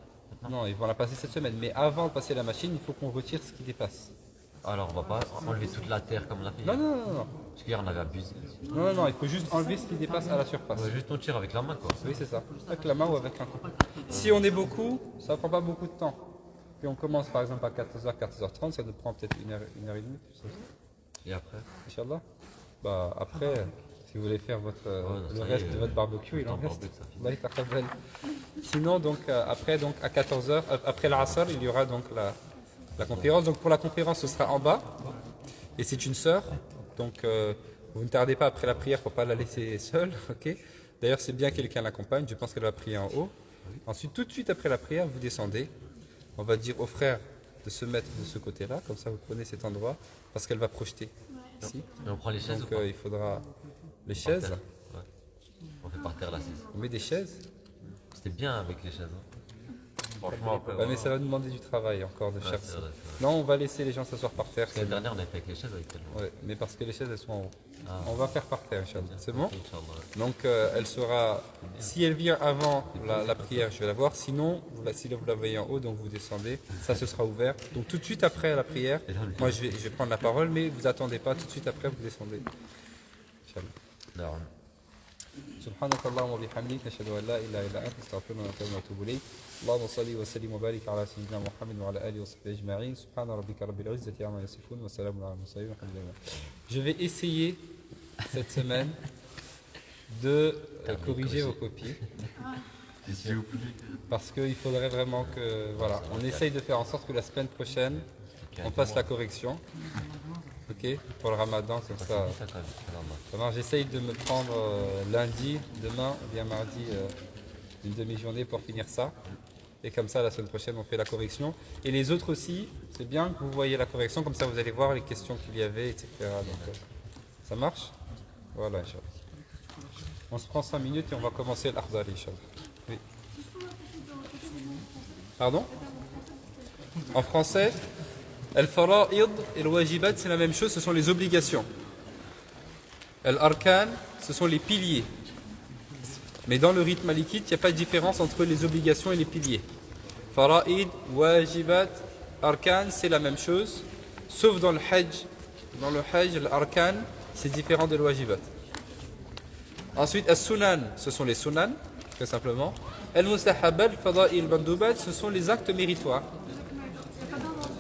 Non, ils vont la passer cette semaine. Mais avant de passer la machine, il faut qu'on retire ce qui dépasse. Alors, on va pas enlever toute la terre comme on a fait Non, hier. non. Parce qu'hier, on avait abusé. Non, il faut juste enlever ce qui dépasse à la surface. On va juste on tire avec la main quoi. Oui, c'est ça. Avec la main ou avec un coup. Si on est beaucoup, ça ne prend pas beaucoup de temps. Puis on commence par exemple à 14h, 14h30, ça nous prend peut-être une heure et demie. Et après? Inch'Allah. Bah, après, si vous voulez faire non, le ça y reste est, de votre barbecue, il en temps reste. barbecue, ça finit. Allah yataqabbal. Sinon, donc, après, donc, à 14h, après l'Asr, il y aura donc la conférence. Donc pour la conférence, ce sera en bas. Et c'est une sœur. Donc vous ne tardez pas après la prière pour ne pas la laisser seule. Okay. D'ailleurs, c'est bien que quelqu'un l'accompagne. Je pense qu'elle va prier en haut. Ensuite, tout de suite après la prière, vous descendez. On va dire aux frères de se mettre de ce côté-là. Comme ça, vous prenez cet endroit. Parce qu'elle va projeter ici. Et on prend les chaises Donc ou pas? il faudra les Par chaises. terre. Ouais. On fait par terre l'assise. On met des chaises. C'était bien avec les chaises. Hein. Franchement, après. Ouais, mais ça va nous demander du travail encore de Ouais, chercher. c'est vrai, c'est vrai. Non, on va laisser les gens s'asseoir par terre. L'année dernière, on a fait avec les chaises avec elle. Ouais, mais parce que les chaises elles sont en haut. Ah. On va faire par terre, Inch'Allah. C'est bon? Inch'Allah. Donc elle sera. Si elle vient avant la prière, je vais la voir. Sinon, si vous la voyez en haut, donc vous descendez. Ça, ce sera ouvert. Donc tout de suite après la prière, moi je vais prendre la parole, mais vous attendez pas. Tout de suite après, vous descendez. Inch'Allah. Alors, سبحانك اللهم وبحمدك نشهد ان لا اله الا انت نستغفرك ونتوب اليك اللهم صل وسلم وبارك على سيدنا محمد وعلى اله وصحبه اجمعين سبحان ربك رب العزه عما يصفون وسلام على المرسلين والحمد لله. Je vais essayer cette semaine de corriger vos copies parce qu'il faudrait vraiment que voilà, on essaye de faire en sorte que la semaine prochaine on fasse la correction. Ok, pour le Ramadan, comme ça. Alors, j'essaye de me prendre lundi, demain ou bien mardi une demi-journée pour finir ça. Et comme ça, la semaine prochaine, on fait la correction. Et les autres aussi, c'est bien que vous voyez la correction, comme ça vous allez voir les questions qu'il y avait, etc. Donc, ça marche? Voilà, Inch'Allah. On se prend 5 minutes et on va commencer l'Akhdar, Inch'Allah. Oui. Pardon? En français? Al-Fara'id et le Wajibat, c'est la même chose, ce sont les obligations. Al-Arkan, ce sont les piliers. Mais dans le rite malikite, il n'y a pas de différence entre les obligations et les piliers. Fara'id, Wajibat, Arkan, c'est la même chose, sauf dans le Hajj. Dans le Hajj, l'Arkan, c'est différent de l'Wajibat. Ensuite, As-Sunan, ce sont les Sunan, très simplement. Al-Mustahabat, Fada'il, Bandoubat, ce sont les actes méritoires.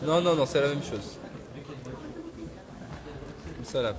Non, c'est la même chose. Salam.